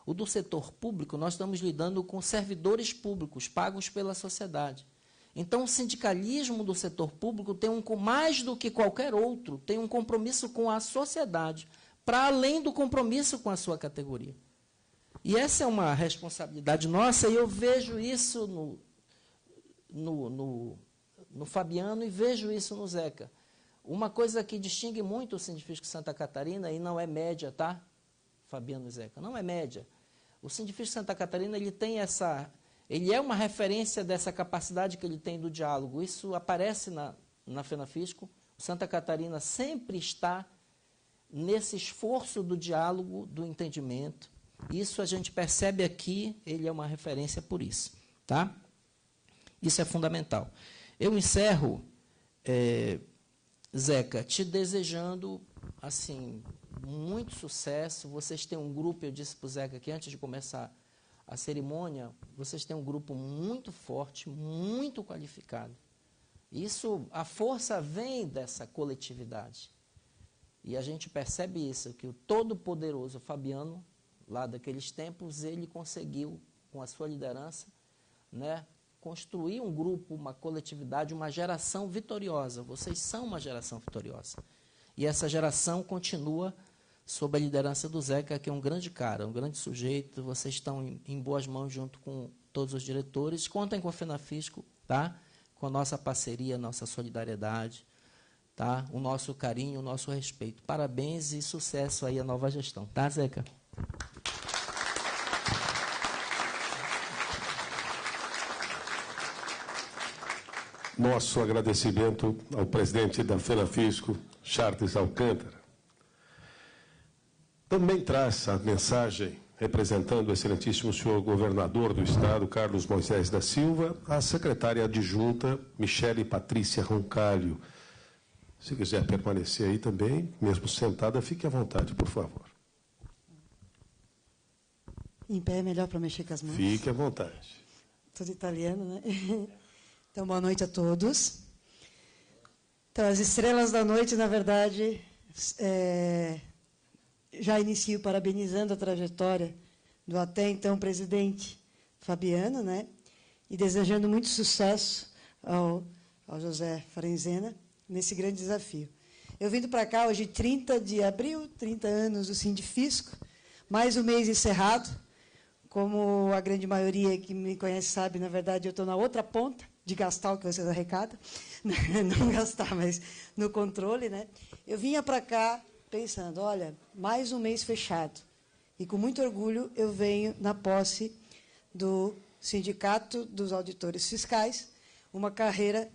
o do setor público, nós estamos lidando com servidores públicos pagos pela sociedade. Então, o sindicalismo do setor público tem mais do que qualquer outro, tem um compromisso com a sociedade, para além do compromisso com a sua categoria. E essa é uma responsabilidade nossa, e eu vejo isso no Fabiano e vejo isso no Zeca. Uma coisa que distingue muito o Sindifisco Santa Catarina, e não é média, tá? Fabiano e Zeca, não é média. O Sindifisco Santa Catarina, ele é uma referência dessa capacidade que ele tem do diálogo. Isso aparece na FENAFISCO. O Santa Catarina sempre está nesse esforço do diálogo, do entendimento. Isso a gente percebe aqui, ele é uma referência por isso. Tá? Isso é fundamental. Eu encerro, Zeca, te desejando assim, muito sucesso. Vocês têm um grupo, eu disse para o Zeca aqui, antes de começar a cerimônia, vocês têm um grupo muito forte, muito qualificado. Isso, a força vem dessa coletividade. E a gente percebe isso, que o todo-poderoso Fabiano, lá daqueles tempos, ele conseguiu, com a sua liderança, né, construir um grupo, uma coletividade, uma geração vitoriosa. Vocês são uma geração vitoriosa. E essa geração continua sob a liderança do Zeca, que é um grande cara, um grande sujeito. Vocês estão em boas mãos junto com todos os diretores. Contem com a FENAFISCO, tá? Com a nossa parceria, nossa solidariedade, tá? O nosso carinho, o nosso respeito. Parabéns e sucesso aí à nova gestão. Tá, Zeca? nosso agradecimento ao presidente da FENAFISCO, Charles Alcântara. Também traz a mensagem, representando o excelentíssimo senhor governador do Estado, Carlos Moisés da Silva, a secretária adjunta, Michele Patrícia Roncalho. Se quiser permanecer aí também, mesmo sentada, fique à vontade, por favor. Em pé é melhor para mexer com as mãos. Fique à vontade. Tudo italiano, né? Então, boa noite a todos. Então, as estrelas da noite, na verdade, já inicio parabenizando a trajetória do até então presidente Fabiano, né? E desejando muito sucesso ao José Farenzena nesse grande desafio. Eu vindo para cá hoje, 30 de abril, 30 anos do Sindifisco, mais um mês encerrado. Como a grande maioria que me conhece sabe, na verdade, eu estou na outra ponta de gastar o que vocês arrecadam. Não gastar, mas no controle, né? Eu vinha para cá pensando, olha, mais um mês fechado. E com muito orgulho eu venho na posse do Sindicato dos Auditores Fiscais, uma carreira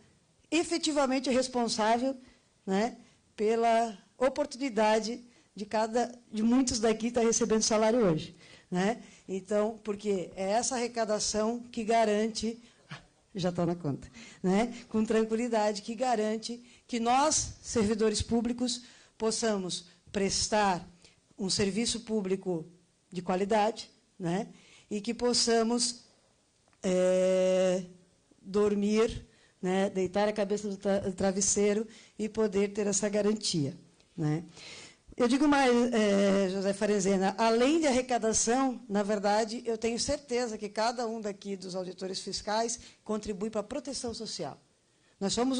efetivamente responsável, né, pela oportunidade de muitos daqui estar recebendo salário hoje, né? Então, porque é essa arrecadação que garante, já está na conta, né, com tranquilidade, que garante que nós, servidores públicos, possamos prestar um serviço público de qualidade, né, e que possamos dormir, né, deitar a cabeça do travesseiro e poder ter essa garantia, né. Eu digo mais, José Farenzena, além de arrecadação, na verdade, eu tenho certeza que cada um daqui dos auditores fiscais contribui para a proteção social. Nós somos,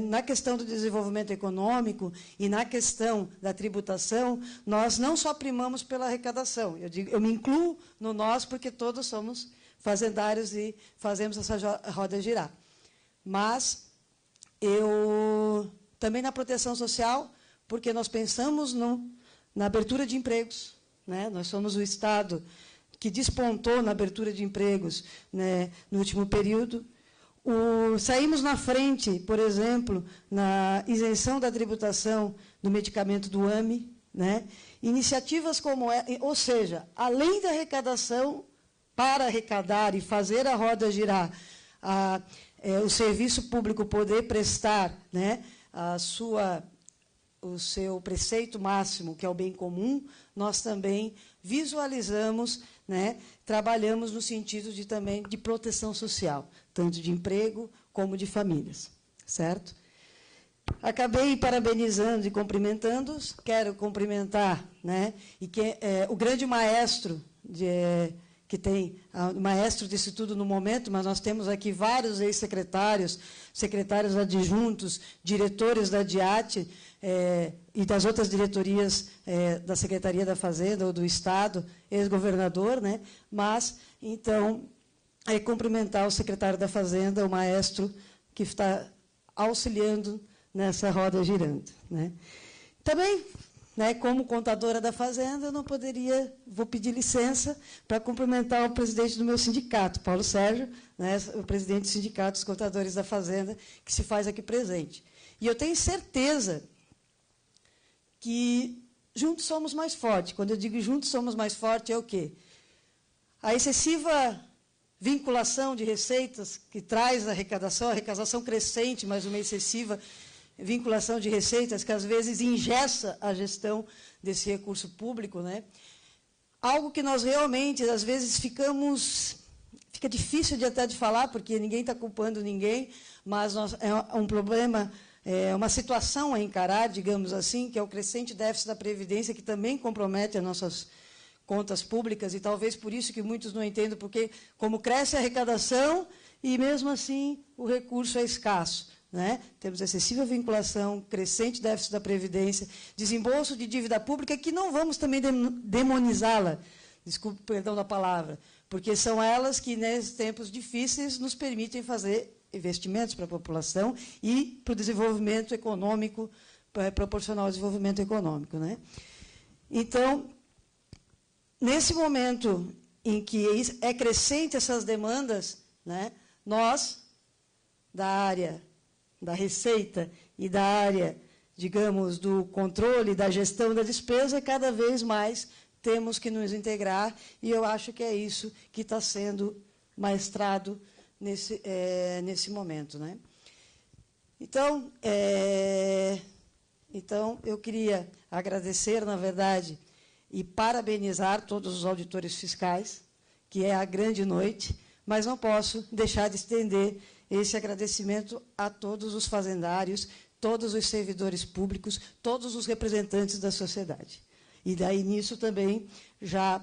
na questão do desenvolvimento econômico e na questão da tributação, nós não só primamos pela arrecadação. Eu me incluo no nós porque todos somos fazendários e fazemos essa roda girar. Mas eu também na proteção social, porque nós pensamos na abertura de empregos, né? Nós somos o Estado que despontou na abertura de empregos, né, no último período. Saímos na frente, por exemplo, na isenção da tributação do medicamento do AME, né? Iniciativas como ou seja, além da arrecadação, para arrecadar e fazer a roda girar, o serviço público poder prestar, né, o seu preceito máximo, que é o bem comum, nós também visualizamos, né, trabalhamos no sentido também de proteção social, tanto de emprego como de famílias, certo? Acabei parabenizando e cumprimentando-os, quero cumprimentar, né, e que o grande maestro que tem o maestro disso tudo no momento, mas nós temos aqui vários ex-secretários, secretários adjuntos, diretores da DIAT e das outras diretorias da Secretaria da Fazenda ou do Estado, ex-governador, né? Mas, então, cumprimentar o secretário da Fazenda, o maestro, que está auxiliando nessa roda girando, né? Também, né, como contadora da Fazenda, eu não poderia, vou pedir licença para cumprimentar o presidente do meu sindicato, Paulo Sérgio, né, o presidente do Sindicato dos Contadores da Fazenda, que se faz aqui presente. E eu tenho certeza que juntos somos mais fortes. Quando eu digo juntos somos mais fortes, é o quê? A excessiva vinculação de receitas que traz a arrecadação crescente, mas uma excessiva vinculação de receitas que, às vezes, engessa a gestão desse recurso público, né? Algo que nós realmente, às vezes, fica difícil de falar, porque ninguém está culpando ninguém, mas é um problema, uma situação a encarar, digamos assim, que é o crescente déficit da Previdência, que também compromete as nossas contas públicas, e talvez por isso que muitos não entendam, porque como cresce a arrecadação, e mesmo assim o recurso é escasso, né? Temos excessiva vinculação, crescente déficit da Previdência, desembolso de dívida pública, que não vamos também demonizá-la, desculpe, perdão da palavra, porque são elas que, nesses tempos difíceis, nos permitem fazer investimentos para a população e para o desenvolvimento econômico, proporcional ao desenvolvimento econômico, né? Então, nesse momento em que é crescente essas demandas, né, nós da área da receita e da área, digamos, do controle, da gestão da despesa, cada vez mais temos que nos integrar, e eu acho que é isso que está sendo maestrado nesse momento, né? Então, eu queria agradecer, na verdade, e parabenizar todos os auditores fiscais, que é a grande noite, mas não posso deixar de estender esse agradecimento a todos os fazendários, todos os servidores públicos, todos os representantes da sociedade. E daí, nisso também, já...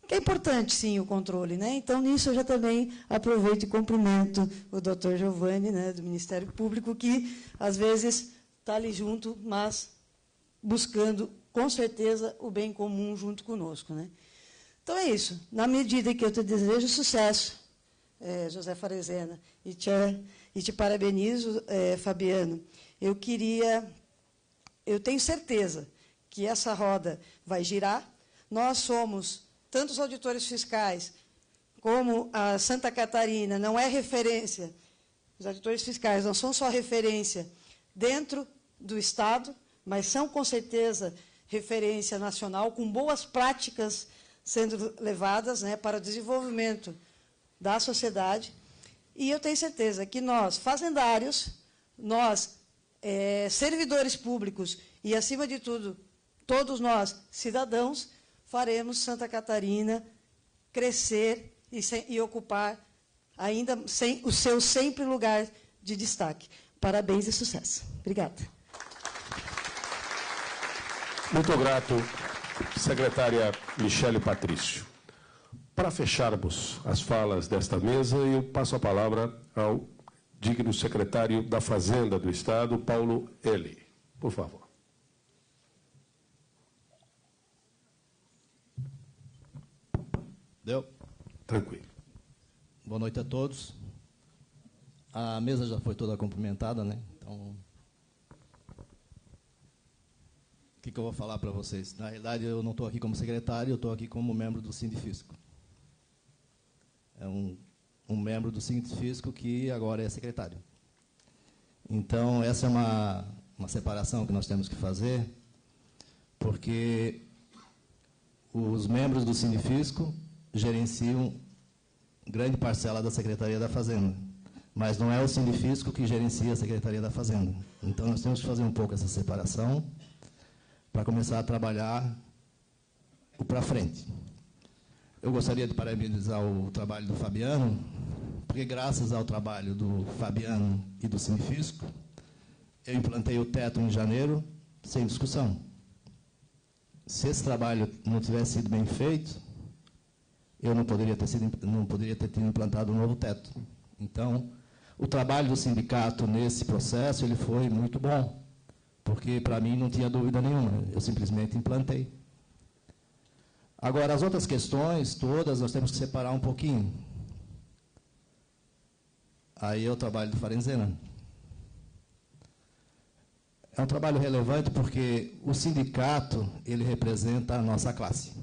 que é importante, sim, o controle, né? Então, nisso eu já também aproveito e cumprimento o doutor Giovanni, né, do Ministério Público, que, às vezes, está ali junto, mas buscando, com certeza, o bem comum junto conosco, né? Então, é isso. Na medida que eu te desejo sucesso, José Farenzena, e te parabenizo, Fabiano, eu tenho certeza que essa roda vai girar. Nós somos, tanto os auditores fiscais como a Santa Catarina, não é referência, os auditores fiscais não são só referência dentro do Estado, mas são, com certeza, referência nacional, com boas práticas sendo levadas, né, para o desenvolvimento da sociedade. E eu tenho certeza que nós, fazendários, nós, servidores públicos e, acima de tudo, todos nós, cidadãos, faremos Santa Catarina crescer e ocupar ainda o seu sempre lugar de destaque. Parabéns e sucesso. Obrigada. Muito grato, secretária Michele Patrício. Para fecharmos as falas desta mesa, eu passo a palavra ao digno secretário da Fazenda do Estado, Paulo Eli. Por favor. Deu? Tranquilo. Boa noite a todos. A mesa já foi toda cumprimentada, né? Então, o que eu vou falar para vocês? Na realidade, eu não estou aqui como secretário, eu estou aqui como membro do Sindifisco. É um membro do Sindifisco que agora é secretário. Então, essa é uma separação que nós temos que fazer, porque os membros do Sindifisco gerenciam grande parcela da Secretaria da Fazenda, mas não é o Sindifisco que gerencia a Secretaria da Fazenda. Então, nós temos que fazer um pouco essa separação para começar a trabalhar o para frente. Eu gostaria de parabenizar o trabalho do Fabiano, porque, graças ao trabalho do Fabiano e do Sindifisco, eu implantei o teto em janeiro, sem discussão. Se esse trabalho não tivesse sido bem feito, eu não poderia ter tido implantado um novo teto. Então, o trabalho do sindicato nesse processo ele foi muito bom, porque, para mim, não tinha dúvida nenhuma. Eu simplesmente implantei. Agora, as outras questões todas, nós temos que separar um pouquinho. Aí é o trabalho do Farenzena. É um trabalho relevante porque o sindicato, ele representa a nossa classe.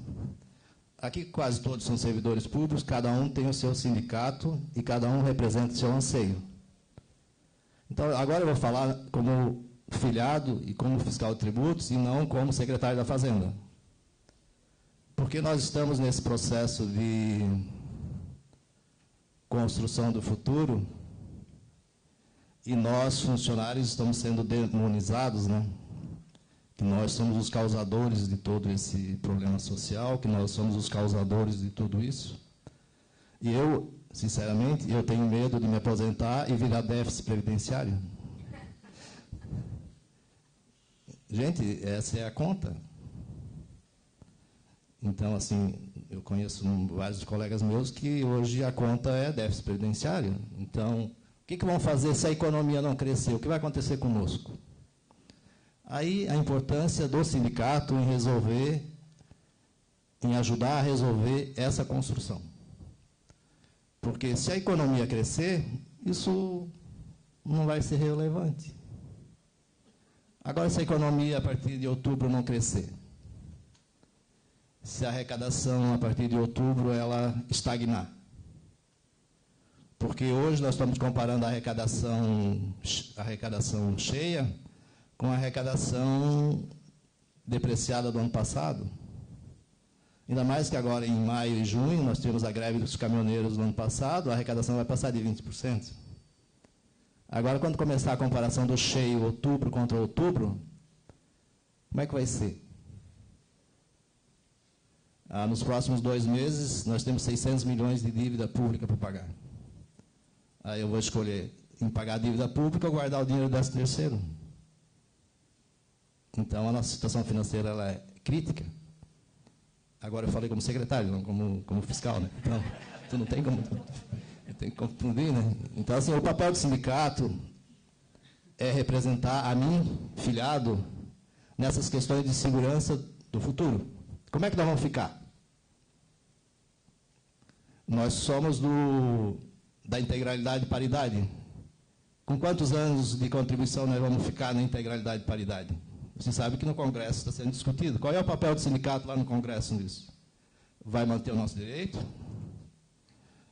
Aqui quase todos são servidores públicos, cada um tem o seu sindicato e cada um representa o seu anseio. Então, agora eu vou falar como filiado e como fiscal de tributos e não como secretário da Fazenda. Porque nós estamos nesse processo de construção do futuro e nós, funcionários, estamos sendo demonizados, né? Que nós somos os causadores de todo esse problema social, que nós somos os causadores de tudo isso. E eu, sinceramente, eu tenho medo de me aposentar e virar déficit previdenciário. Gente, essa é a conta. Então, assim, eu conheço vários colegas meus que hoje a conta é déficit previdenciário. Então, o que vão fazer se a economia não crescer? O que vai acontecer conosco? Aí a importância do sindicato em resolver, em ajudar a resolver essa construção. Porque se a economia crescer, isso não vai ser relevante. Agora, se a economia a partir de outubro não crescer, se a arrecadação a partir de outubro ela estagnar, Porque hoje nós estamos comparando a arrecadação cheia com a arrecadação depreciada do ano passado. Ainda mais que agora, em maio e junho, nós tivemos a greve dos caminhoneiros no ano passado, a arrecadação vai passar de 20%. Agora, quando começar a comparação do cheio outubro contra outubro, como é que vai ser? Nos próximos 2 meses, nós temos 600 milhões de dívida pública para pagar. Aí eu vou escolher em pagar a dívida pública ou guardar o dinheiro do 13º. Então, a nossa situação financeira ela é crítica. Agora eu falei como secretário, não como fiscal, né? Então, tu não tem como confundir, né? Então, assim, o papel do sindicato é representar a mim, filiado, nessas questões de segurança do futuro. Como é que nós vamos ficar? Nós somos da integralidade e paridade. Com quantos anos de contribuição nós vamos ficar na integralidade e paridade? Você sabe que no Congresso está sendo discutido. Qual é o papel do sindicato lá no Congresso nisso? Vai manter o nosso direito?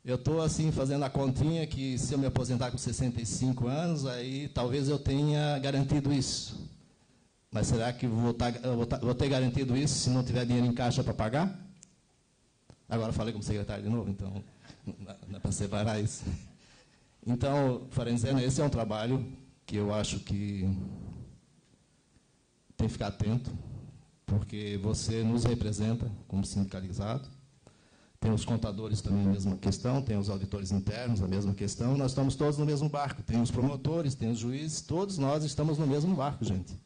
Eu estou, assim, fazendo a continha que se eu me aposentar com 65 anos, aí talvez eu tenha garantido isso. Mas será que vou ter garantido isso se não tiver dinheiro em caixa para pagar? Agora falei como secretário de novo, então não dá para separar isso. Então, Farenzena, esse é um trabalho que eu acho que tem que ficar atento, porque você nos representa como sindicalizado. Tem os contadores também a mesma questão, tem os auditores internos a mesma questão. Nós estamos todos no mesmo barco. Tem os promotores, tem os juízes, todos nós estamos no mesmo barco, gente.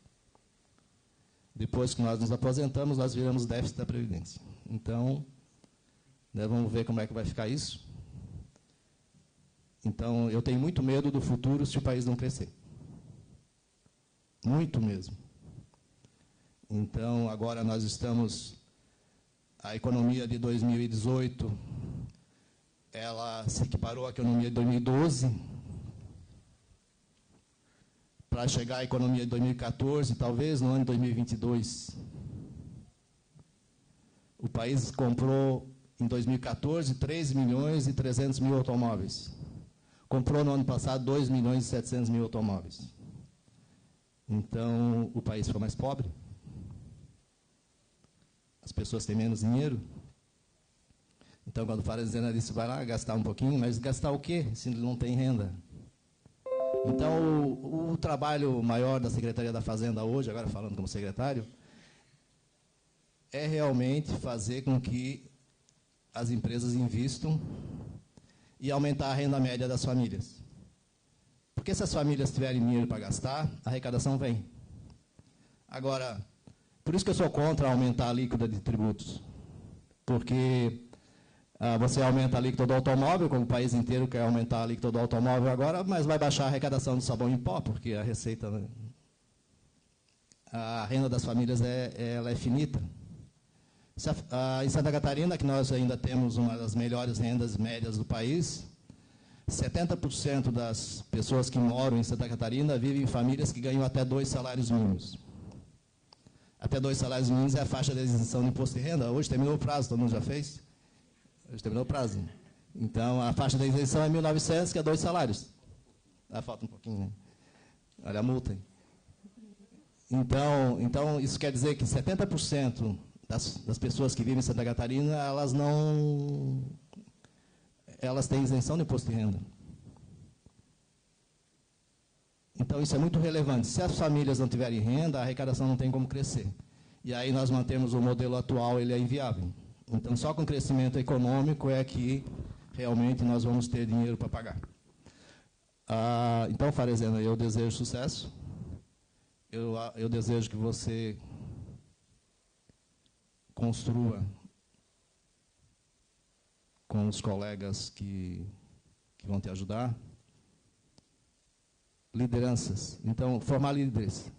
Depois que nós nos aposentamos, nós viramos déficit da Previdência. Então, né, vamos ver como é que vai ficar isso. Então, eu tenho muito medo do futuro se o país não crescer. Muito mesmo. Então, agora nós estamos... A economia de 2018, ela se equiparou à economia de 2012, para chegar à economia de 2014, talvez no ano de 2022. O país comprou, em 2014, 3 milhões e 300 mil automóveis. Comprou no ano passado 2 milhões e 700 mil automóveis. Então, o país ficou mais pobre. As pessoas têm menos dinheiro. Então, quando o Farenzena disse, vai lá gastar um pouquinho, mas gastar o quê, se não tem renda? Então, o trabalho maior da Secretaria da Fazenda hoje, agora falando como secretário, é realmente fazer com que as empresas invistam e aumentar a renda média das famílias. Porque se as famílias tiverem dinheiro para gastar, a arrecadação vem. Agora, por isso que eu sou contra aumentar a alíquota de tributos. Porque você aumenta a alíquota do automóvel, como o país inteiro quer aumentar a alíquota do automóvel agora, mas vai baixar a arrecadação do sabão em pó, porque a receita, né, a renda das famílias ela é finita. Em Santa Catarina, que nós ainda temos uma das melhores rendas médias do país, 70% das pessoas que moram em Santa Catarina vivem em famílias que ganham até 2 salários mínimos. Até 2 salários mínimos é a faixa de isenção de imposto de renda. Hoje terminou o prazo, todo mundo já fez? Hoje terminou o prazo. Então, a faixa de isenção é 1.900, que é 2 salários. Falta um pouquinho, né? Olha a multa. Então, isso quer dizer que 70% das pessoas que vivem em Santa Catarina, elas têm isenção de imposto de renda. Então, isso é muito relevante. Se as famílias não tiverem renda, a arrecadação não tem como crescer. E aí nós mantemos o modelo atual, ele é inviável. Então, só com crescimento econômico é que realmente nós vamos ter dinheiro para pagar. Então, Farenzena, eu desejo sucesso. Eu desejo que você construa com os colegas que vão te ajudar lideranças. Então, formar líderes.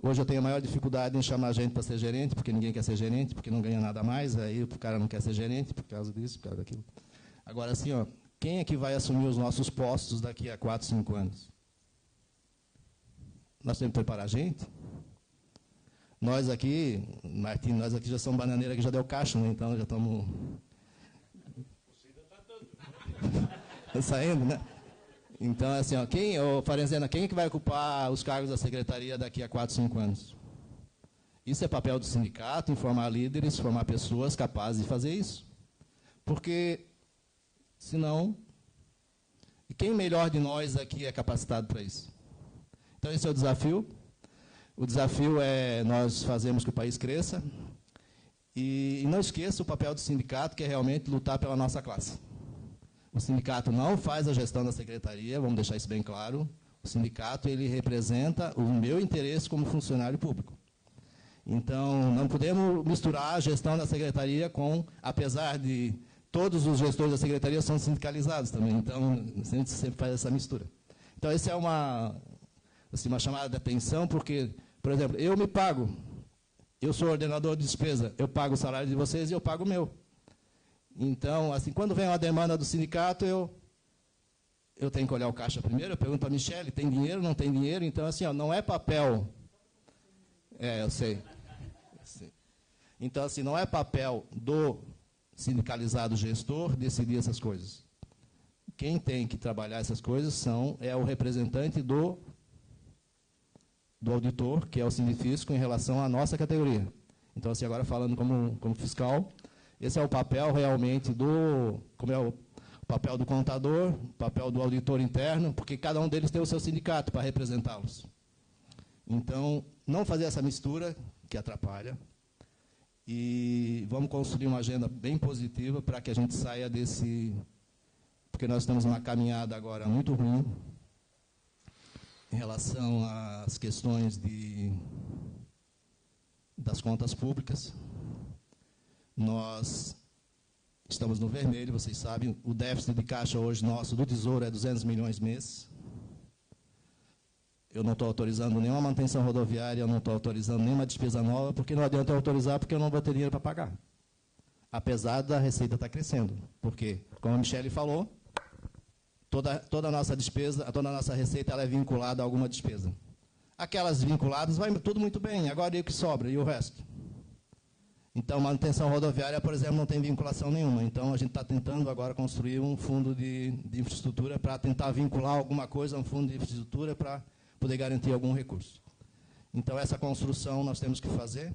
Hoje eu tenho a maior dificuldade em chamar gente para ser gerente, porque ninguém quer ser gerente, porque não ganha nada mais, aí o cara não quer ser gerente por causa disso, por causa daquilo. Agora, assim, ó, quem é que vai assumir os nossos postos daqui a 4, 5 anos? Nós temos que preparar a gente. Nós aqui, Martim, nós aqui já somos bananeira que já deu caixa, né? Então já estamos... saindo, né? Então, assim, ó, Farenzena, quem é que vai ocupar os cargos da secretaria daqui a 4, 5 anos? Isso é papel do sindicato, informar líderes, formar pessoas capazes de fazer isso. Porque, senão, e quem melhor de nós aqui é capacitado para isso? Então, esse é o desafio. O desafio é nós fazermos que o país cresça. E não esqueça o papel do sindicato, que é realmente lutar pela nossa classe. O sindicato não faz a gestão da secretaria, vamos deixar isso bem claro. O sindicato ele representa o meu interesse como funcionário público. Então, não podemos misturar a gestão da secretaria com, apesar de todos os gestores da secretaria são sindicalizados também, então a gente sempre faz essa mistura. Então, essa é uma chamada de atenção, porque, por exemplo, eu me pago, eu sou ordenador de despesa, eu pago o salário de vocês e eu pago o meu. Então, assim, quando vem uma demanda do sindicato, eu tenho que olhar o caixa primeiro, eu pergunto para a Michele, tem dinheiro, não tem dinheiro? Então, assim, ó, não é papel... eu sei. Então, assim, não é papel do sindicalizado gestor decidir essas coisas. Quem tem que trabalhar essas coisas é o representante do auditor, que é o Sindifisco, em relação à nossa categoria. Então, assim, agora falando como fiscal, esse é o papel realmente como é o papel do contador, o papel do auditor interno, porque cada um deles tem o seu sindicato para representá-los. Então, não fazer essa mistura, que atrapalha, e vamos construir uma agenda bem positiva para que a gente saia desse... Porque nós estamos numa caminhada agora muito ruim em relação às questões das contas públicas. Nós estamos no vermelho, vocês sabem, o déficit de caixa hoje nosso do Tesouro é 200 milhões mês. Eu não estou autorizando nenhuma manutenção rodoviária, eu não estou autorizando nenhuma despesa nova, porque não adianta eu autorizar, porque eu não vou ter dinheiro para pagar. Apesar da receita estar crescendo. Porque, como a Michele falou, toda a nossa despesa, toda a nossa receita ela é vinculada a alguma despesa. Aquelas vinculadas, vai tudo muito bem, agora e o que sobra, e o resto? Então, manutenção rodoviária, por exemplo, não tem vinculação nenhuma. Então, a gente está tentando agora construir um fundo de infraestrutura para tentar vincular alguma coisa a um fundo de infraestrutura para poder garantir algum recurso. Então, essa construção nós temos que fazer.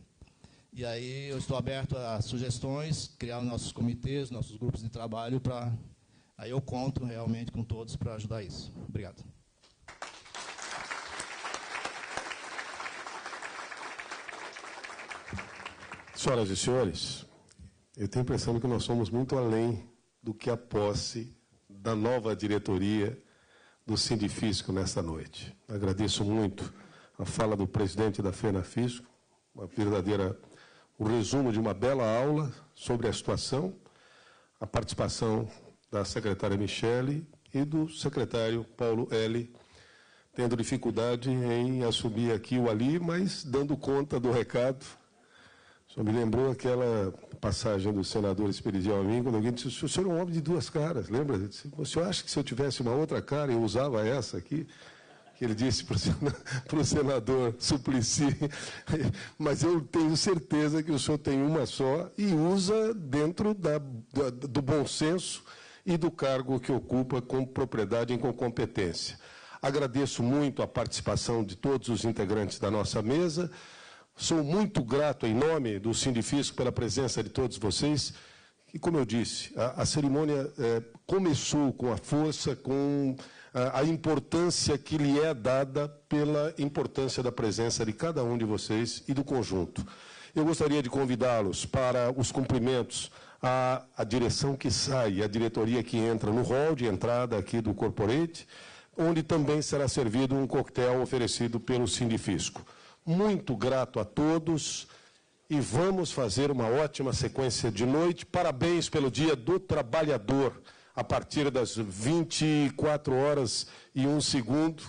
E aí eu estou aberto a sugestões, criar nossos comitês, nossos grupos de trabalho para... Aí eu conto realmente com todos para ajudar isso. Obrigado. Senhoras e senhores, eu tenho a impressão que nós somos muito além do que a posse da nova diretoria do Sindifisco nesta noite. Agradeço muito a fala do presidente da FENAFisco, o resumo de uma bela aula sobre a situação, a participação da secretária Michele e do secretário Paulo L., tendo dificuldade em assumir aqui o ali, mas dando conta do recado. Só me lembrou aquela passagem do senador Esperidião a mim, quando alguém disse: o senhor é um homem de duas caras, lembra? Ele disse: o senhor acha que se eu tivesse uma outra cara, eu usava essa aqui? Que ele disse para o senador Suplicy, mas eu tenho certeza que o senhor tem uma só e usa dentro do bom senso e do cargo que ocupa com propriedade e com competência. Agradeço muito a participação de todos os integrantes da nossa mesa. Sou muito grato, em nome do Sindifisco, pela presença de todos vocês. E, como eu disse, a cerimônia começou com a força, com a importância que lhe é dada pela importância da presença de cada um de vocês e do conjunto. Eu gostaria de convidá-los para os cumprimentos à direção que sai, à diretoria que entra no hall de entrada aqui do Corporate, onde também será servido um coquetel oferecido pelo Sindifisco. Muito grato a todos e vamos fazer uma ótima sequência de noite. Parabéns pelo Dia do Trabalhador, a partir das 24h e 1 segundo.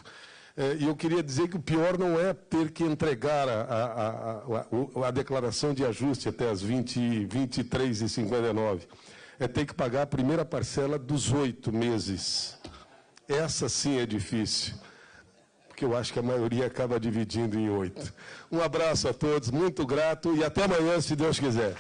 E eu queria dizer que o pior não é ter que entregar a declaração de ajuste até as 23h59. É ter que pagar a primeira parcela dos 8 meses. Essa sim é difícil, porque eu acho que a maioria acaba dividindo em 8. Um abraço a todos, muito grato, e até amanhã, se Deus quiser.